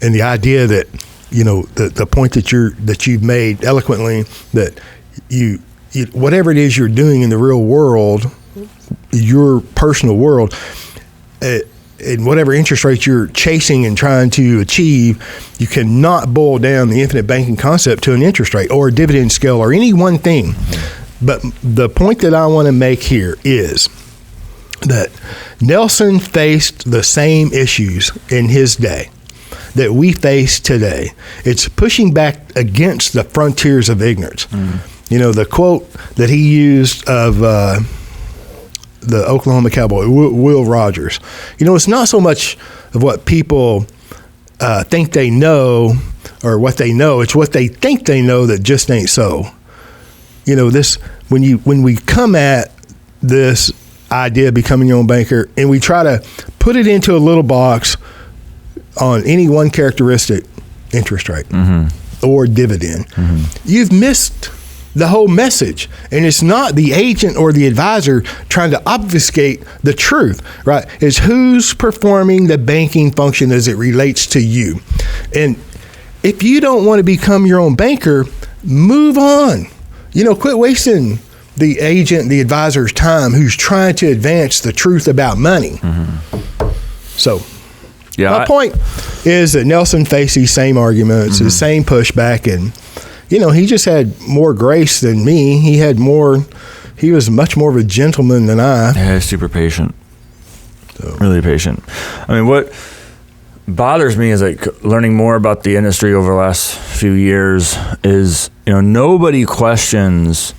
Speaker 1: and the idea that, the point that you've made eloquently that you whatever it is you're doing in the real world, your personal world, and whatever interest rate you're chasing and trying to achieve, you cannot boil down the infinite banking concept to an interest rate or a dividend scale or any one thing. But the point that I want to make here is that Nelson faced the same issues in his day that we face today. It's pushing back against the frontiers of ignorance. The quote that he used of the Oklahoma Cowboy, Will Rogers, it's not so much of what people think they know or what they know, it's what they think they know that just ain't so. When we come at this idea of becoming your own banker and we try to put it into a little box on any one characteristic, interest rate or dividend, you've missed the whole message. And it's not the agent or the advisor trying to obfuscate the truth, right? It's who's performing the banking function as it relates to you. And if you don't want to become your own banker, move on. Quit wasting the agent, the advisor's time who's trying to advance the truth about money. So my point is that Nelson faced these same arguments, the same pushback, and he just had more grace than me. He was much more of a gentleman than I.
Speaker 2: Yeah, super patient. Really patient. I mean, what bothers me is learning more about the industry over the last few years is, nobody questions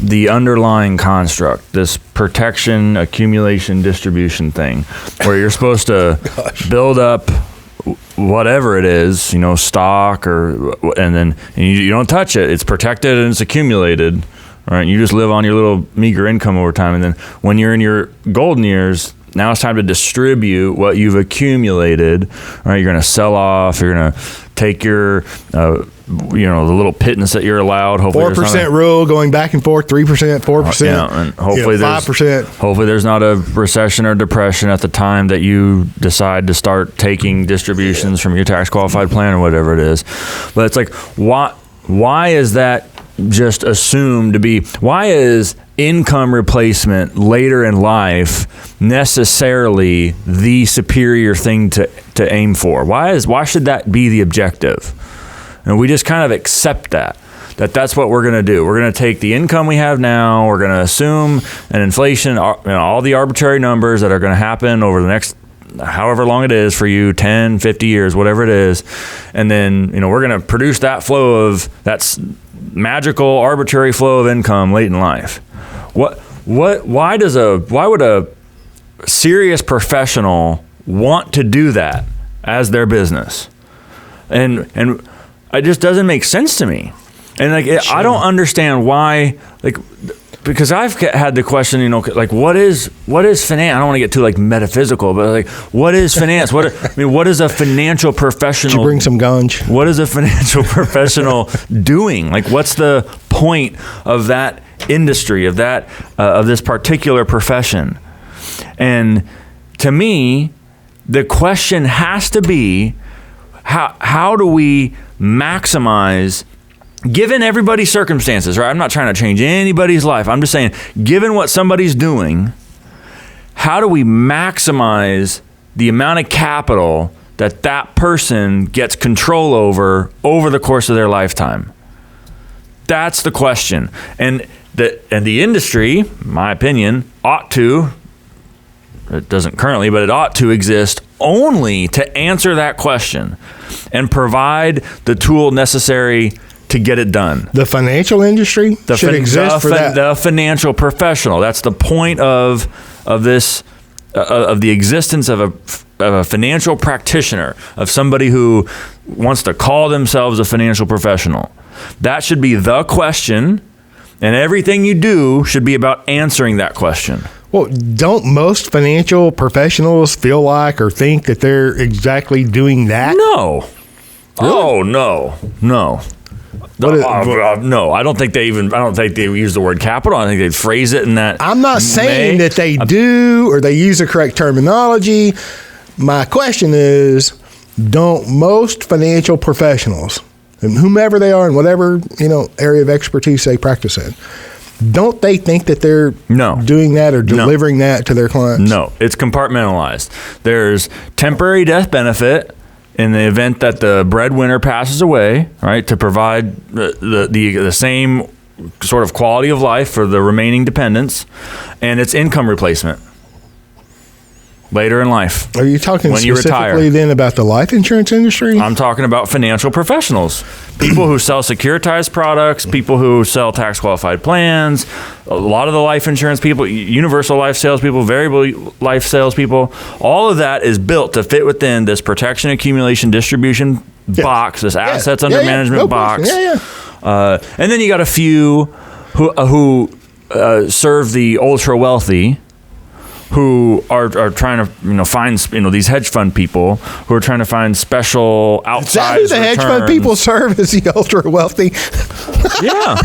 Speaker 2: the underlying construct, this protection, accumulation, distribution thing, where you're supposed to build up whatever it is, stock and you don't touch it. It's protected and it's accumulated, right? You just live on your little meager income over time. And then when you're in your golden years, now it's time to distribute what you've accumulated, right? You're going to sell off, you're going to take your, the little pittance that you're allowed. Hopefully
Speaker 1: 4% rule going back and forth, 3%, 4%,
Speaker 2: and hopefully
Speaker 1: 5%.
Speaker 2: Hopefully there's not a recession or depression at the time that you decide to start taking distributions from your tax qualified plan or whatever it is. But it's like, why is that just assumed to be? Why is income replacement later in life necessarily the superior thing to aim for? Why should that be the objective? And we just kind of accept that's what we're going to do. We're going to take the income we have now, we're going to assume an inflation, all the arbitrary numbers that are going to happen over the next however long it is for you, 10, 50 years, whatever it is. And then, we're going to produce that flow of that magical arbitrary flow of income late in life. Why would a serious professional want to do that as their business? And it just doesn't make sense to me. And sure. I don't understand why, because I've had the question, what is finance? I don't want to get too metaphysical, but what is finance? What is a financial professional?
Speaker 1: Did you bring some ganj?
Speaker 2: What is a financial professional doing? What's the point of that industry, of this particular profession? And to me, the question has to be, how do we maximize, given everybody's circumstances, right? I'm not trying to change anybody's life. I'm just saying, given what somebody's doing, how do we maximize the amount of capital that person gets control over the course of their lifetime? That's the question. And the industry, in my opinion, it doesn't currently, but it ought to exist only to answer that question and provide the tool necessary to get it done.
Speaker 1: The financial industry should exist for that.
Speaker 2: The financial professional. That's the point of this, of the existence of a financial practitioner, of somebody who wants to call themselves a financial professional. That should be the question, and everything you do should be about answering that question.
Speaker 1: Well, don't most financial professionals feel like or think that they're exactly doing that?
Speaker 2: No. Really? Oh, no. No, I don't think they use the word capital. I think they'd phrase it in that.
Speaker 1: I'm not saying that they do or they use the correct terminology. My question is, don't most financial professionals, and whomever they are in whatever area of expertise they practice in, don't they think that they're doing that or delivering that to their clients? No,
Speaker 2: it's compartmentalized. There's temporary death benefit in the event that the breadwinner passes away, right, to provide the same sort of quality of life for the remaining dependents, and it's income replacement later in life.
Speaker 1: Are you talking specifically then about the life insurance industry?
Speaker 2: I'm talking about financial professionals, people who sell securitized products, people who sell tax qualified plans, a lot of the life insurance people, universal life salespeople, variable life salespeople. All of that is built to fit within this protection, accumulation, distribution box, this assets under management box. And then you got a few who serve the ultra wealthy, who are trying to find these hedge fund people who are trying to find special outsized
Speaker 1: Is that who the hedge fund people serve, is the ultra wealthy?
Speaker 2: Yeah.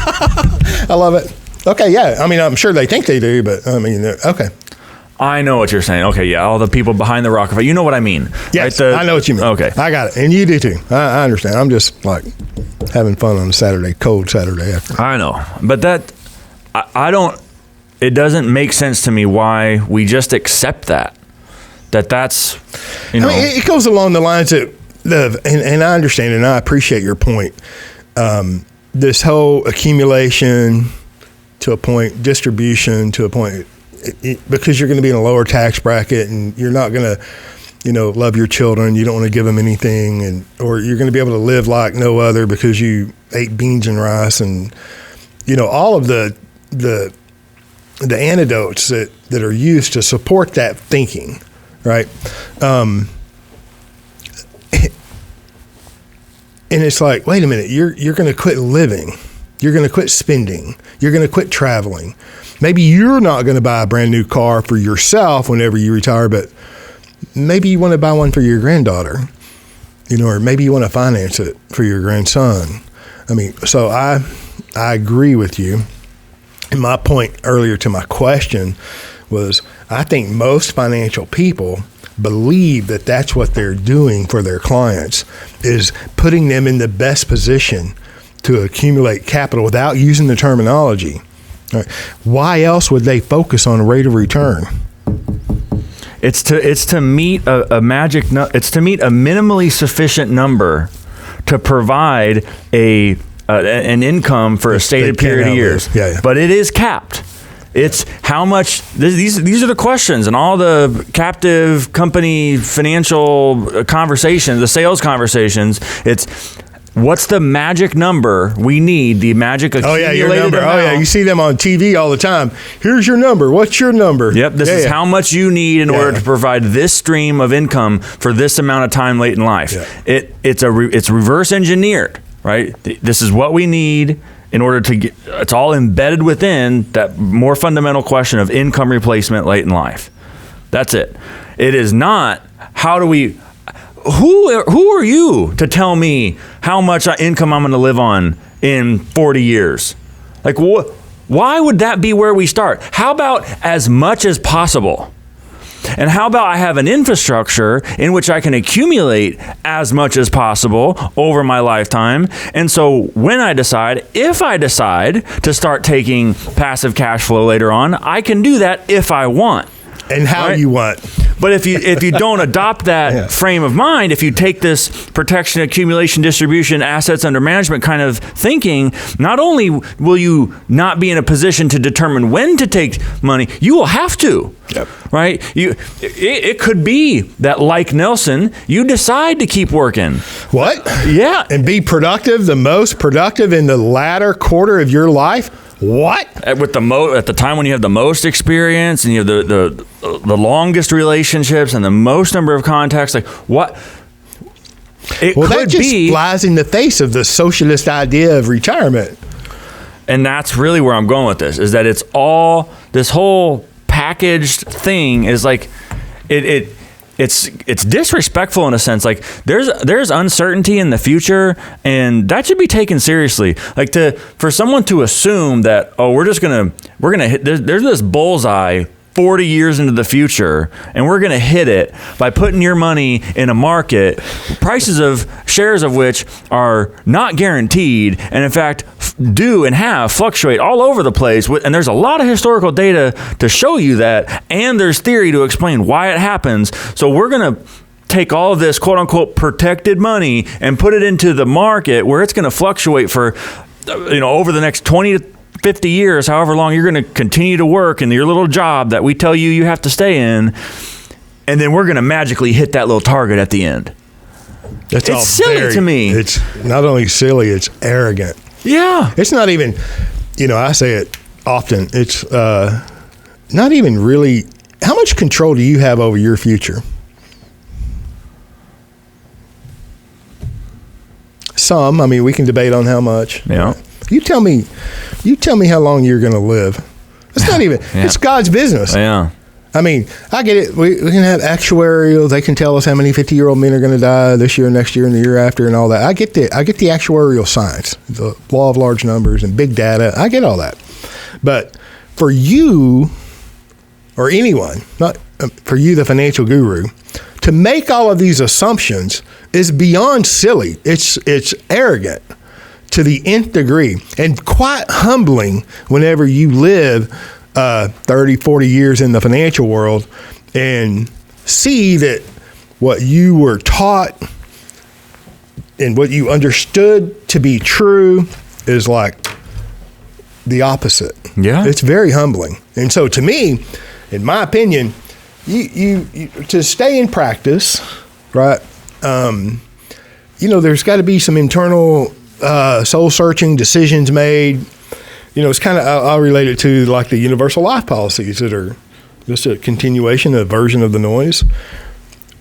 Speaker 1: I love it. Okay, yeah. I mean, I'm sure they think they do, but okay.
Speaker 2: I know what you're saying. Okay, yeah, all the people behind the Rockefeller. You know what I mean.
Speaker 1: Yes,
Speaker 2: right?
Speaker 1: I know what you mean.
Speaker 2: Okay.
Speaker 1: I got it. And you do too. I understand. I'm just having fun on a cold Saturday afternoon.
Speaker 2: I know. But I don't, it doesn't make sense to me why we just accept that's, I mean,
Speaker 1: it goes along the lines of, and I understand and I appreciate your point. This whole accumulation to a point, distribution to a point, because you're going to be in a lower tax bracket and you're not going to, love your children. You don't want to give them anything, or you're going to be able to live like no other because you ate beans and rice and, all of the antidotes that are used to support that thinking, right? And it's like, wait a minute, you're going to quit living. You're going to quit spending. You're going to quit traveling. Maybe you're not going to buy a brand new car for yourself whenever you retire, but maybe you want to buy one for your granddaughter. or maybe you want to finance it for your grandson. I mean, so I agree with you. And my point earlier to my question was, I think most financial people believe that that's what they're doing for their clients, is putting them in the best position to accumulate capital without using the terminology. Right. Why else would they focus on rate of return?
Speaker 2: It's to meet a magic. It's to meet a minimally sufficient number to provide an income for a stated period of years.
Speaker 1: Yeah.
Speaker 2: But it is capped. It's how much. These are the questions, and all the captive company financial conversations, the sales conversations. It's what's the magic number we need? The magic accumulated
Speaker 1: your number.
Speaker 2: amount.
Speaker 1: Oh yeah, you see them on TV all the time. Here's your number. What's your number?
Speaker 2: Yep, this is how much you need in order to provide this stream of income for this amount of time late in life.
Speaker 1: Yeah.
Speaker 2: It's reverse engineered, right? This is what we need in order to get. It's all embedded within that more fundamental question of income replacement late in life. That's it. It is not how do we. Who are you to tell me how much income I'm going to live on in 40 years? Like, why would that be where we start? How about as much as possible? And how about I have an infrastructure in which I can accumulate as much as possible over my lifetime? And so when if I decide to start taking passive cash flow later on, I can do that if I want.
Speaker 1: And how you want.
Speaker 2: But if you don't adopt that frame of mind, if you take this protection, accumulation, distribution, assets under management kind of thinking, not only will you not be in a position to determine when to take money, you will have to.
Speaker 1: Yep.
Speaker 2: Right? It could be that, like Nelson, you decide to keep working.
Speaker 1: What?
Speaker 2: Yeah.
Speaker 1: And be productive, the most productive in the latter quarter of your life? What?
Speaker 2: With at the time when you have the most experience and you have the longest relationships and the most number of contacts, like what?
Speaker 1: That just flies in the face of the socialist idea of retirement.
Speaker 2: And that's really where I'm going with this, is that it's all, this whole packaged thing is like, it's disrespectful in a sense. Like there's uncertainty in the future, and that should be taken seriously. Like for someone to assume that, we're gonna hit, there's this bullseye 40 years into the future, and we're going to hit it by putting your money in a market, prices of shares of which are not guaranteed, and in fact do and have fluctuate all over the place. And there's a lot of historical data to show you that, and there's theory to explain why it happens. So we're going to take all of this quote unquote protected money and put it into the market where it's going to fluctuate for, over the next 20 to 50 years, however long you're going to continue to work in your little job that we tell you have to stay in, and then we're going to magically hit that little target at the end. It's silly to me.
Speaker 1: It's not only silly, it's arrogant.
Speaker 2: Yeah.
Speaker 1: It's not even, I say it often, it's not even really, how much control do you have over your future? Some. I mean, we can debate on how much.
Speaker 2: Yeah.
Speaker 1: You tell me how long you're going to live. It's not even, it's God's business.
Speaker 2: Yeah.
Speaker 1: I mean, I get it. We can have actuarial. They can tell us how many 50-year-old men are going to die this year, next year, and the year after, and all that. I get the actuarial science, the law of large numbers and big data. I get all that. But for you or anyone, not for you, the financial guru, to make all of these assumptions is beyond silly. It's arrogant to the nth degree, and quite humbling whenever you live 30, 40 years in the financial world and see that what you were taught and what you understood to be true is like the opposite.
Speaker 2: Yeah.
Speaker 1: It's very humbling. And so to me, in my opinion, you to stay in practice, right? There's got to be some internal soul searching decisions made. It's kind of, I'll relate it to like the universal life policies that are just a continuation, a version of the noise.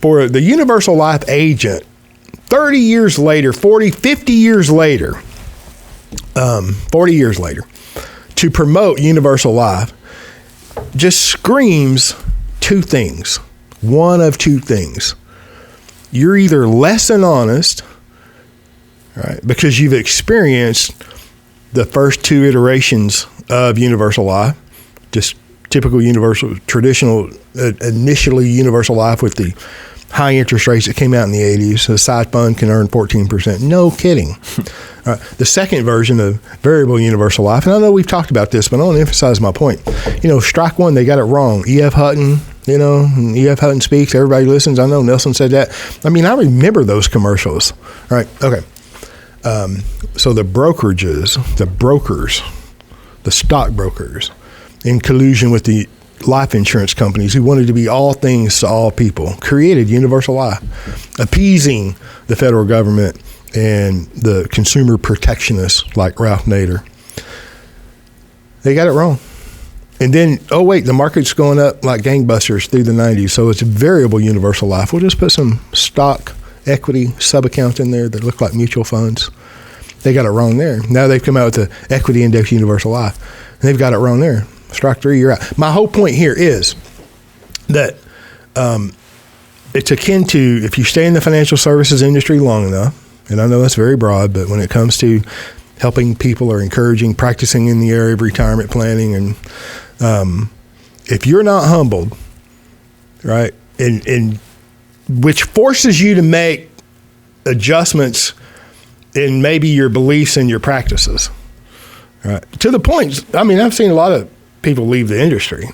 Speaker 1: For the universal life agent, 30 years later, 40, 50 years later, 40 years later, to promote universal life just screams two things. One of two things. you're either less than honest, right, because you've experienced the first two iterations of universal life, just typical universal, traditional, initially universal life with the high interest rates that came out in the 80s. The side fund can earn 14%. No kidding. The second version of variable universal life, and I know we've talked about this, but I want to emphasize my point. Strike one, they got it wrong. E.F. Hutton, E.F. Hutton speaks, everybody listens. I know Nelson said that. I remember those commercials. Right? Okay. So the brokers, the stockbrokers, in collusion with the life insurance companies who wanted to be all things to all people, created universal life, appeasing the federal government and the consumer protectionists like Ralph Nader. They got it wrong. And then, the market's going up like gangbusters through the 90s, so it's a variable universal life. We'll just put some stock equity sub-accounts in there that look like mutual funds. They got it wrong there. Now they've come out with the equity index universal life, and they've got it wrong there. Strike three, you're out. My whole point here is that it's akin to, if you stay in the financial services industry long enough, and I know that's very broad, but when it comes to helping people or encouraging, practicing in the area of retirement planning, and if you're not humbled, right, and which forces you to make adjustments in maybe your beliefs and your practices, right, to the point, I've seen a lot of people leave the industry,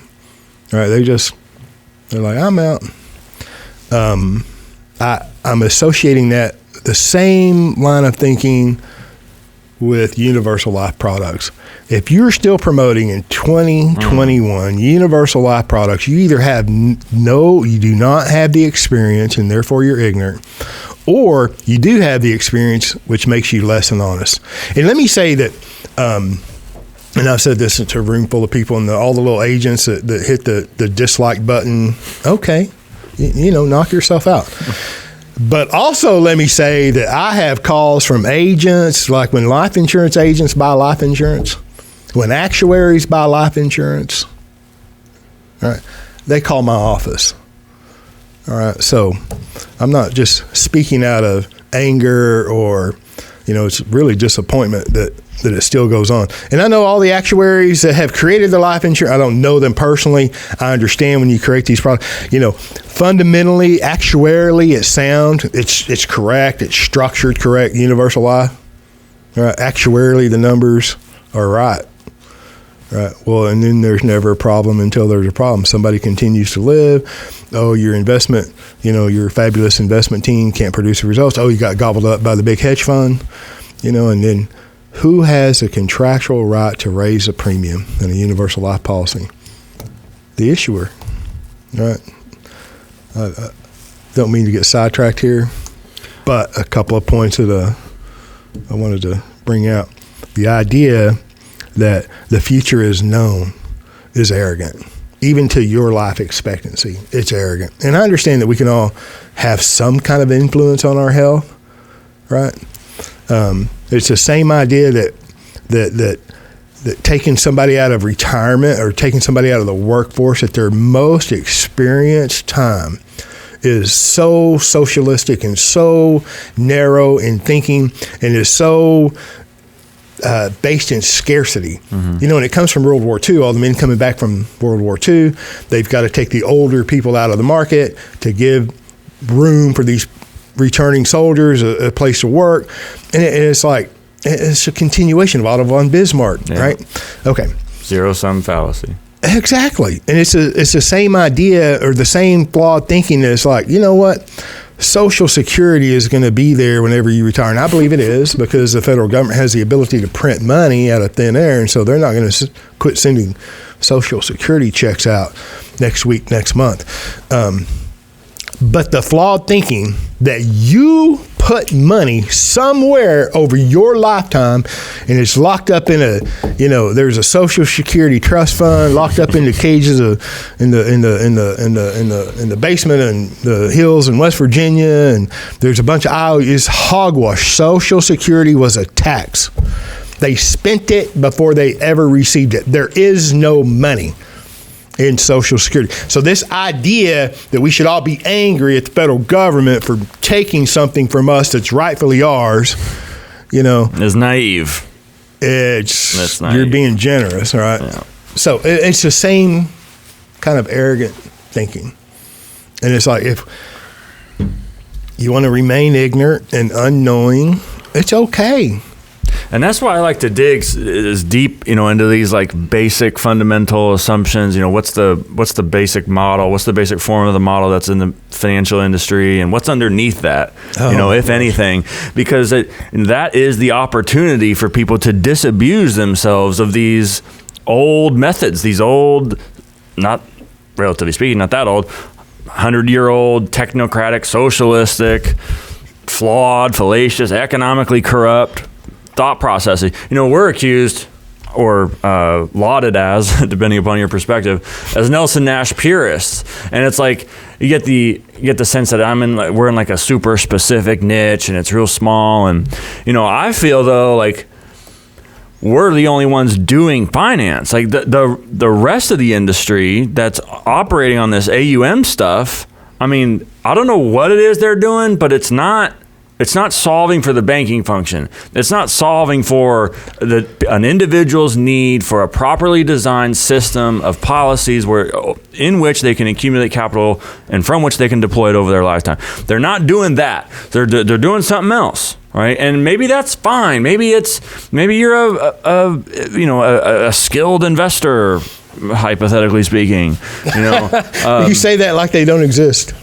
Speaker 1: right? They're like, I'm out. I'm associating that the same line of thinking with universal life products. If you're still promoting in 2021 universal life products, you either have you do not have the experience and therefore you're ignorant, or you do have the experience, which makes you less than honest. And let me say that, and I've said this to a room full of people, and all the little agents that hit the dislike button, okay, knock yourself out. But also let me say that I have calls from agents, like when life insurance agents buy life insurance, when actuaries buy life insurance, all right, they call my office. All right, so I'm not just speaking out of anger or, it's really disappointment that it still goes on. And I know all the actuaries that have created the life insurance. I don't know them personally. I understand when you create these products, fundamentally, actuarially, it's sound. It's correct. It's structured correct. Universal life. All right. Actuarially, the numbers are right. Right. Well, and then there's never a problem until there's a problem. Somebody continues to live. Oh, your investment, your fabulous investment team can't produce the results. Oh, you got gobbled up by the big hedge fund, and then who has a contractual right to raise a premium in a universal life policy? The issuer, right? I don't mean to get sidetracked here, but a couple of points that I wanted to bring out. The idea that the future is known is arrogant. Even to your life expectancy, it's arrogant. And I understand that we can all have some kind of influence on our health, right? It's the same idea that taking somebody out of retirement or taking somebody out of the workforce at their most experienced time is so socialistic and so narrow in thinking and is so based in scarcity. Mm-hmm. And it comes from World War II. All the men coming back from World War II, they've got to take the older people out of the market to give room for these returning soldiers, a place to work. And it's like, it's a continuation of Otto von Bismarck, right? Okay.
Speaker 2: Zero-sum fallacy.
Speaker 1: Exactly. And it's the same idea or the same flawed thinking that it's like, you know what? Social Security is going to be there whenever you retire. And I believe it is, because the federal government has the ability to print money out of thin air. And so they're not going to quit sending Social Security checks out next week, next month. But the flawed thinking that you put money somewhere over your lifetime and it's locked up in there's a Social Security trust fund locked up in the cages in the basement in the hills in West Virginia, and there's a bunch of it's hogwash. Social Security was a tax. They spent it before they ever received it. There is no money. in Social Security. So this idea that we should all be angry at the federal government for taking something from us that's rightfully ours,
Speaker 2: is naive.
Speaker 1: That's naive. You're being generous, right?
Speaker 2: Yeah.
Speaker 1: So it's the same kind of arrogant thinking. And it's like, if you want to remain ignorant and unknowing, it's okay.
Speaker 2: And that's why I like to dig as deep, into these like basic fundamental assumptions. What's the basic model? What's the basic form of the model that's in the financial industry, and what's underneath that? If anything, because that is the opportunity for people to disabuse themselves of these old methods, these old, not relatively speaking, not that old, 100-year-old technocratic, socialistic, flawed, fallacious, economically corrupt thought processes. We're accused or lauded as, depending upon your perspective, as Nelson Nash purists, and it's like you get the sense that we're in like a super specific niche, and it's real small, and I feel though like we're the only ones doing finance. Like the rest of the industry that's operating on this AUM stuff, I don't know what it is they're doing, but it's not solving for the banking function. It's not solving for an individual's need for a properly designed system of policies in which they can accumulate capital and from which they can deploy it over their lifetime. They're not doing that. They're doing something else, right? And maybe that's fine. Maybe you're a skilled investor, hypothetically speaking.
Speaker 1: You say that like they don't exist.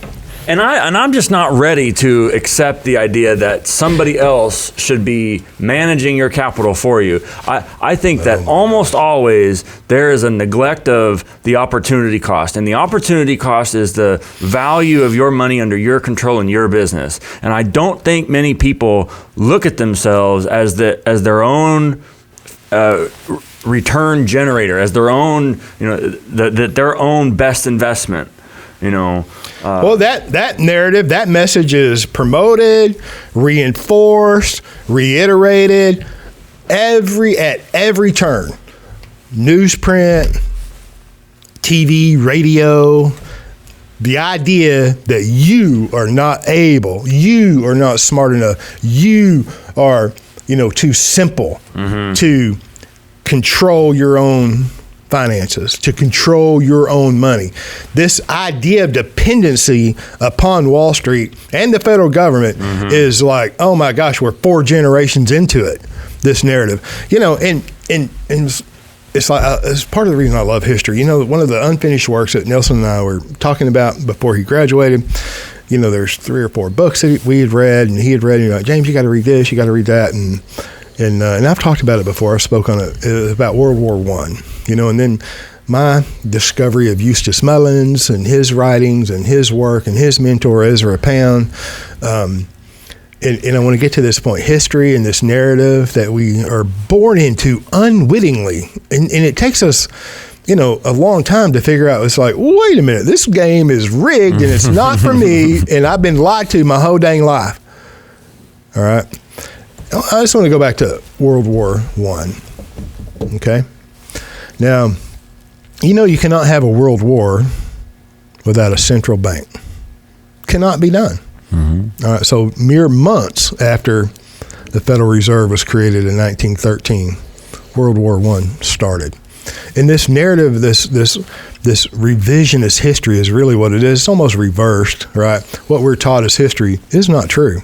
Speaker 2: And I'm just not ready to accept the idea that somebody else should be managing your capital for you. I think that almost always there is a neglect of the opportunity cost. And the opportunity cost is the value of your money under your control in your business. And I don't think many people look at themselves as their own return generator, as their own, their own best investment.
Speaker 1: Well, that narrative, that message is promoted, reinforced, reiterated at every turn. Newsprint, TV, radio. The idea that you are not able, you are not smart enough, you are, too simple to control your own finances, to control your own money. This idea of dependency upon Wall Street and the federal government is like, oh my gosh, we're 4 generations into it, this narrative. And it's like, it's part of the reason I love history. One of the unfinished works that Nelson and I were talking about before he graduated, there's 3 or 4 books that we had read, and he had read, and James, you got to read this, you got to read that. And I've talked about it before. I spoke on it. It was about World War I, and then my discovery of Eustace Mullins and his writings and his work and his mentor, Ezra Pound. And I want to get to this point, history and this narrative that we are born into unwittingly. And it takes us, a long time to figure out. It's like, wait a minute, this game is rigged and it's not for me. And I've been lied to my whole dang life. All right. I just want to go back to World War I, okay? Now, you cannot have a world war without a central bank. Cannot be done. All right, so mere months after the Federal Reserve was created in 1913, World War I started. And this narrative, this revisionist history is really what it is. It's almost reversed, right? What we're taught as history is not true.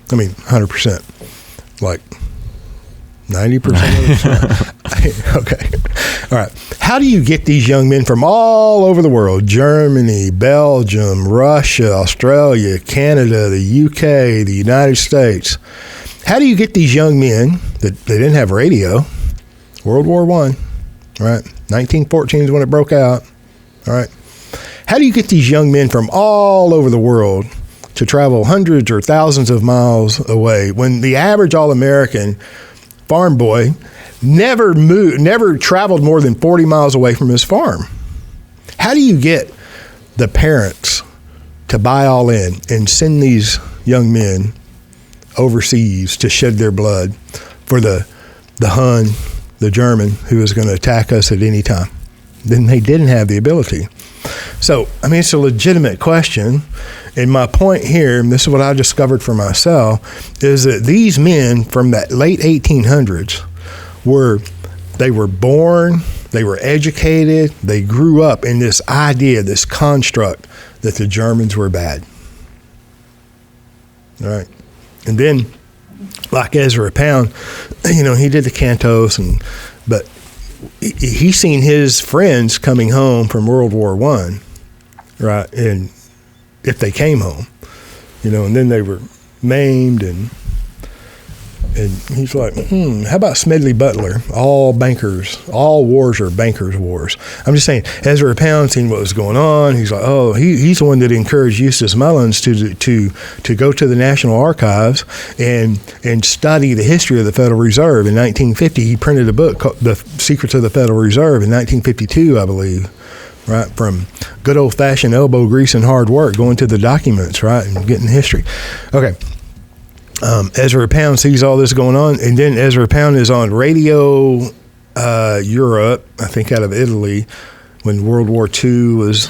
Speaker 1: 100%. Like 90% of the time. Okay. All right. How do you get these young men from all over the world, Germany, Belgium, Russia, Australia, Canada, the UK, the United States? How do you get these young men that they didn't have radio? World War I, right? 1914 is when it broke out. All right. How do you get these young men from all over the world to travel hundreds or thousands of miles away when the average all-American farm boy never traveled more than 40 miles away from his farm? How do you get the parents to buy all in and send these young men overseas to shed their blood for the Hun, the German, who is going to attack us at any time? then they didn't have the ability. So, I mean, it's a legitimate question. And my point here, and this is what I discovered for myself, is that these men from that late 1800s were born, they were educated, they grew up in this idea, this construct that the Germans were bad. All right. And then, like Ezra Pound, he did the cantos, but he seen his friends coming home from World War I, right? And if they came home, and then they were maimed, and he's like, how about Smedley Butler? All wars are bankers' wars. I'm just saying, Ezra Pound seen what was going on. He's like, he's the one that encouraged Eustace Mullins to go to the National Archives and study the history of the Federal Reserve. In 1950, he printed a book called The Secrets of the Federal Reserve. In 1952, I believe, right, from good old-fashioned elbow grease and hard work, going to the documents, right, and getting history. Okay. Ezra Pound sees all this going on, and then Ezra Pound is on Radio Europe, I think out of Italy, when World War II was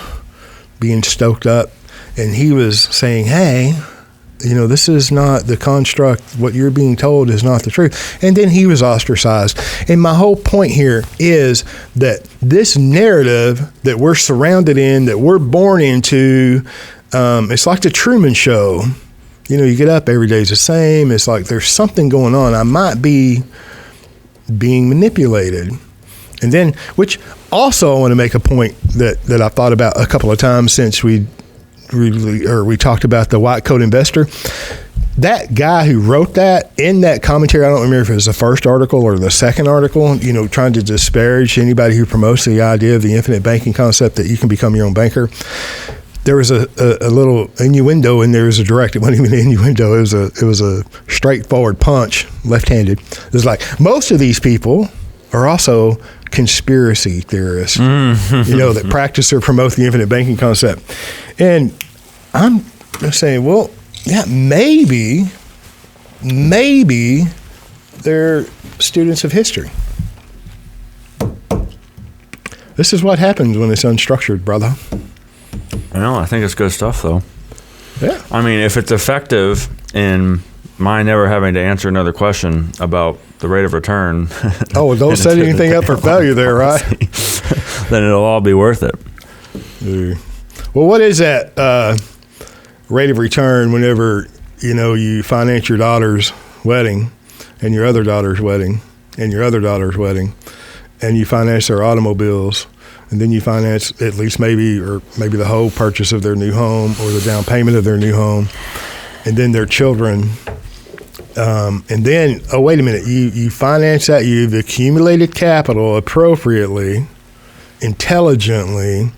Speaker 1: being stoked up, and he was saying, hey, this is not the construct. What you're being told is not the truth. And then he was ostracized. And my whole point here is that this narrative that we're surrounded in, that we're born into, it's like the Truman Show. You get up, every day's the same. It's like there's something going on. I might be being manipulated. And then, which also I want to make a point that I've thought about a couple of times since we talked about the white coat investor. That guy who wrote that, in that commentary, I don't remember if it was the first article or the second article, trying to disparage anybody who promotes the idea of the infinite banking concept that you can become your own banker. There was a little innuendo, and there was a direct. It wasn't even an innuendo. It was a straightforward punch, left-handed. It was like, most of these people are also conspiracy theorists, that practice or promote the infinite banking concept. And I'm just saying, well, yeah, maybe they're students of history. This is what happens when it's unstructured, brother.
Speaker 2: I think it's good stuff, though.
Speaker 1: Yeah.
Speaker 2: I mean, if it's effective in my never having to answer another question about the rate of return.
Speaker 1: Oh, don't set anything up for failure there, right?
Speaker 2: Then it'll all be worth it.
Speaker 1: Well, what is that rate of return whenever, you finance your daughter's wedding and your other daughter's wedding and your other daughter's wedding, and you finance their automobiles? And then you finance at least maybe the whole purchase of their new home or the down payment of their new home, and then their children. And then, wait a minute, you finance that, you've accumulated capital appropriately, intelligently.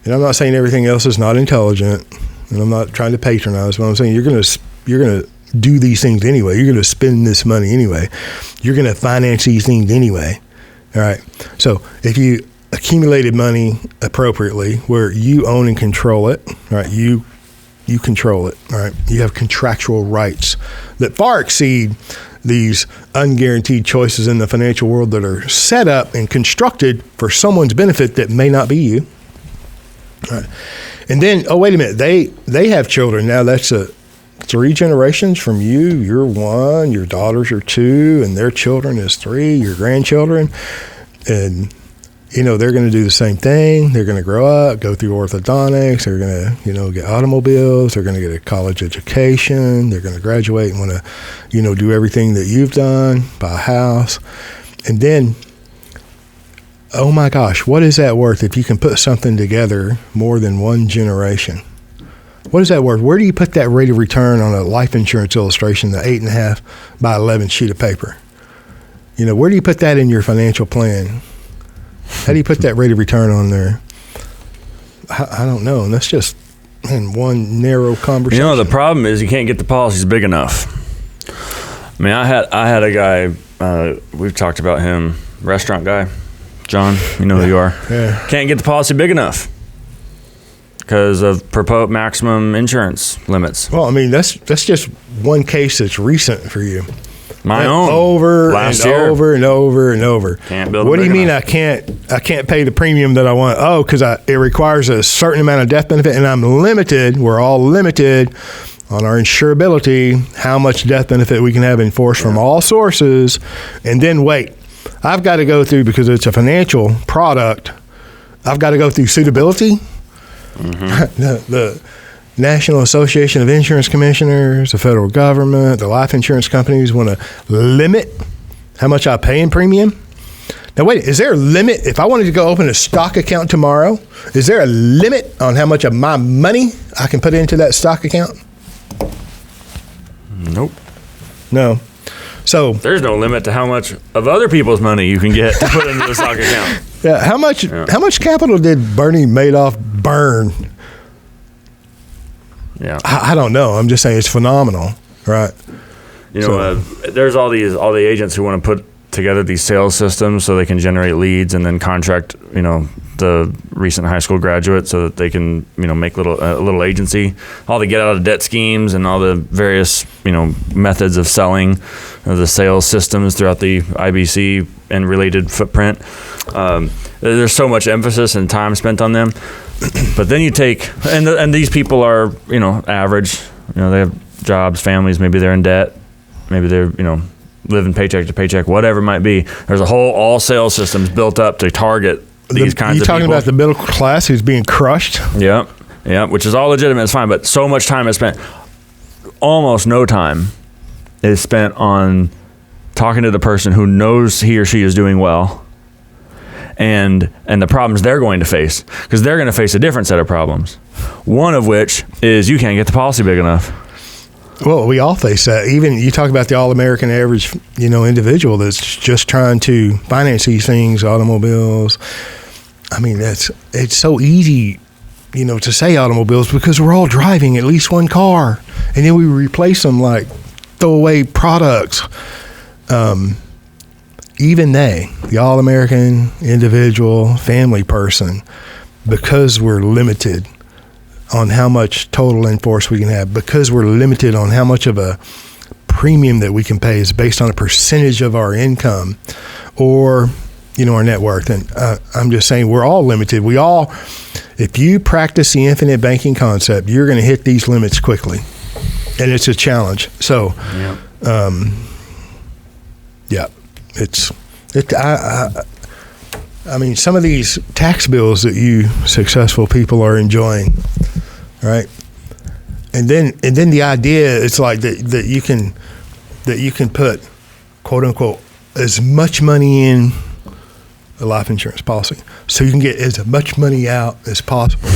Speaker 1: And I'm not saying everything else is not intelligent, and I'm not trying to patronize, but I'm saying you're gonna do these things anyway. You're gonna spend this money anyway. You're gonna finance these things anyway. All right. So if you accumulated money appropriately, where you own and control it, right? You control it, all right? You have contractual rights that far exceed these unguaranteed choices in the financial world that are set up and constructed for someone's benefit that may not be you. All right. And then, wait a minute, they have children. Now that's 3 generations from you. You're 1, your daughters are 2, and their children is 3, your grandchildren. And they're going to do the same thing. They're going to grow up, go through orthodontics. They're going to, get automobiles. They're going to get a college education. They're going to graduate and want to, do everything that you've done, buy a house. And then, oh my gosh, what is that worth if you can put something together more than 1 generation? What is that worth? Where do you put that rate of return on a life insurance illustration, the 8.5 by 11 sheet of paper? Where do you put that in your financial plan? How do you put that rate of return on there? I don't know. And that's just in one narrow conversation.
Speaker 2: The problem is you can't get the policies big enough. I mean, I had a guy, we've talked about him, restaurant guy, John, who you are.
Speaker 1: Yeah.
Speaker 2: Can't get the policy big enough because of proposed maximum insurance limits.
Speaker 1: Well, I mean, that's just one case that's recent for you.
Speaker 2: My own.
Speaker 1: Over
Speaker 2: Last
Speaker 1: and
Speaker 2: year.
Speaker 1: over and over and over.
Speaker 2: Can't build
Speaker 1: What do
Speaker 2: big
Speaker 1: you mean
Speaker 2: enough.
Speaker 1: I can't pay the premium that I want? Oh, because it requires a certain amount of death benefit, and I'm limited. We're all limited on our insurability, how much death benefit we can have enforced from all sources. And then wait, I've got to go through, because it's a financial product, I've got to go through suitability. The National Association of Insurance Commissioners, the federal government, the life insurance companies want to limit how much I pay in premium. Now, wait, is there a limit? If I wanted to go open a stock account tomorrow, is there a limit on how much of my money I can put into that stock account?
Speaker 2: Nope.
Speaker 1: No. So
Speaker 2: There's no limit to how much of other people's money you can get to put into the stock account.
Speaker 1: yeah, how much capital did Bernie Madoff burn?
Speaker 2: Yeah.
Speaker 1: I don't know. I'm just saying it's phenomenal, right?
Speaker 2: You know, there's all the agents who want to put together these sales systems so they can generate leads and then contract, you know, the recent high school graduates so that they can, you know, make a little agency. All the get out of debt schemes and all the various, you know, methods of selling the sales systems throughout the IBC and related footprint. There's so much emphasis and time spent on them. But then you take, and these people are, you know, average. You know, they have jobs, families. Maybe they're in debt. Maybe they're, you know, living paycheck to paycheck, whatever it might be. There's a whole all sales systems built up to target these kinds of people.
Speaker 1: You're talking about the middle class who's being crushed?
Speaker 2: Yeah, which is all legitimate. It's fine, but so much time is spent. Almost no time is spent on talking to the person who knows he or she is doing well, and the problems they're going to face, because they're going to face a different set of problems. One of which is you can't get the policy big enough.
Speaker 1: Well, we all face that. Even you talk about the all-American average, you know, individual that's just trying to finance these things, automobiles. I mean, it's so easy, you know, to say automobiles because we're all driving at least one car, and then we replace them like throwaway products. Even the all-American individual family person, because we're limited on how much total in force we can have, because we're limited on how much of a premium that we can pay is based on a percentage of our income or, you know, our net worth. And I'm just saying we're all limited. If you practice the infinite banking concept, you're going to hit these limits quickly. And it's a challenge. So, I mean, some of these tax bills that you successful people are enjoying, right? And then the idea it's like that you can put, quote unquote, as much money in a life insurance policy so you can get as much money out as possible.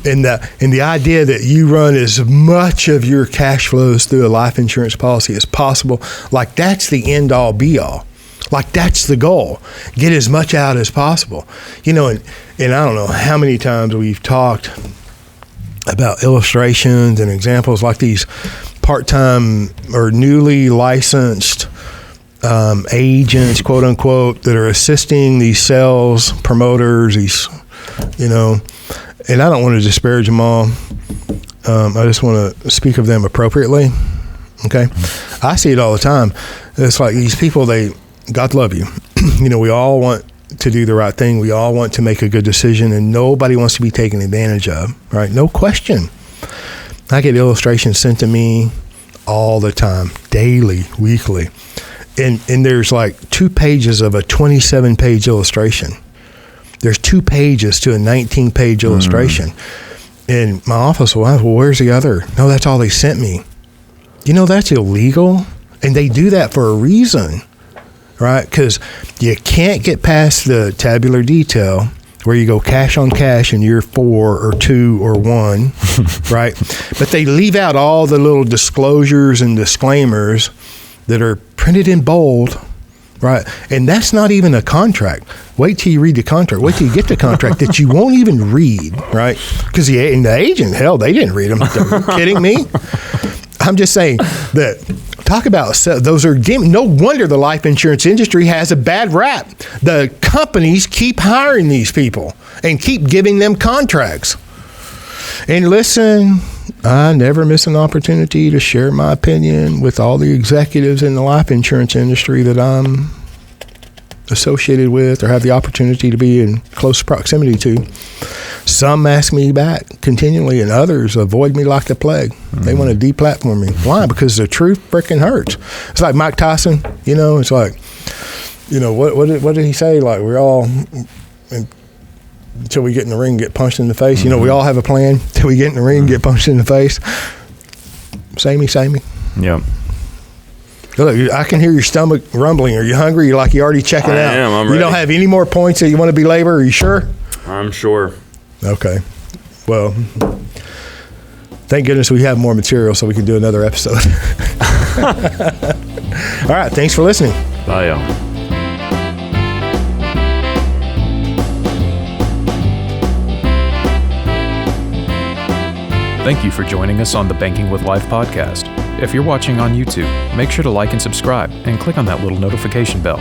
Speaker 1: and the idea that you run as much of your cash flows through a life insurance policy as possible, like that's the end all be all. Like that's the goal. Get as much out as possible. You know, and I don't know how many times we've talked about illustrations and examples like these part-time or newly licensed agents, quote unquote, that are assisting these sales promoters, these, you know, and I don't want to disparage them all. I just want to speak of them appropriately. Okay. I see it all the time. It's like these people, God love you. You know, we all want to do the right thing. We all want to make a good decision, and nobody wants to be taken advantage of, right? No question. I get illustrations sent to me all the time, daily, weekly. And there's like 2 pages of a 27-page illustration. There's 2 pages to a 19-page illustration. And my office will ask, well, where's the other? No, that's all they sent me. You know, that's illegal. And they do that for a reason. Right? Because you can't get past the tabular detail where you go cash on cash in year 4 or 2 or 1, right? But they leave out all the little disclosures and disclaimers that are printed in bold, right? And that's not even a contract. Wait till you read the contract. Wait till you get the contract that you won't even read, right? Because the agent, hell, they didn't read them. Are you kidding me? I'm just saying that. Talk about those are no wonder the life insurance industry has a bad rap. The companies keep hiring these people and keep giving them contracts. And listen, I never miss an opportunity to share my opinion with all the executives in the life insurance industry that I'm associated with or have the opportunity to be in close proximity to. Some ask me back continually, and others avoid me like the plague. They want to deplatform me. Why? Because the truth freaking hurts. It's like Mike Tyson, it's like, what did he say? Like, we're all, until we get in the ring, get punched in the face. We all have a plan till we get in the ring, get punched in the face. Samey.
Speaker 2: Yeah.
Speaker 1: Look, I can hear your stomach rumbling. Are you hungry? You're already checking out.
Speaker 2: I am. I'm ready.
Speaker 1: You don't have any more points that you want to belabor? Are you sure?
Speaker 2: I'm sure.
Speaker 1: Okay. Well, thank goodness we have more material so we can do another episode. All right. Thanks for listening.
Speaker 2: Bye, y'all.
Speaker 3: Thank you for joining us on the Banking with Life podcast. If you're watching on YouTube, make sure to like and subscribe and click on that little notification bell.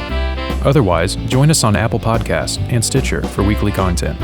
Speaker 3: Otherwise, join us on Apple Podcasts and Stitcher for weekly content.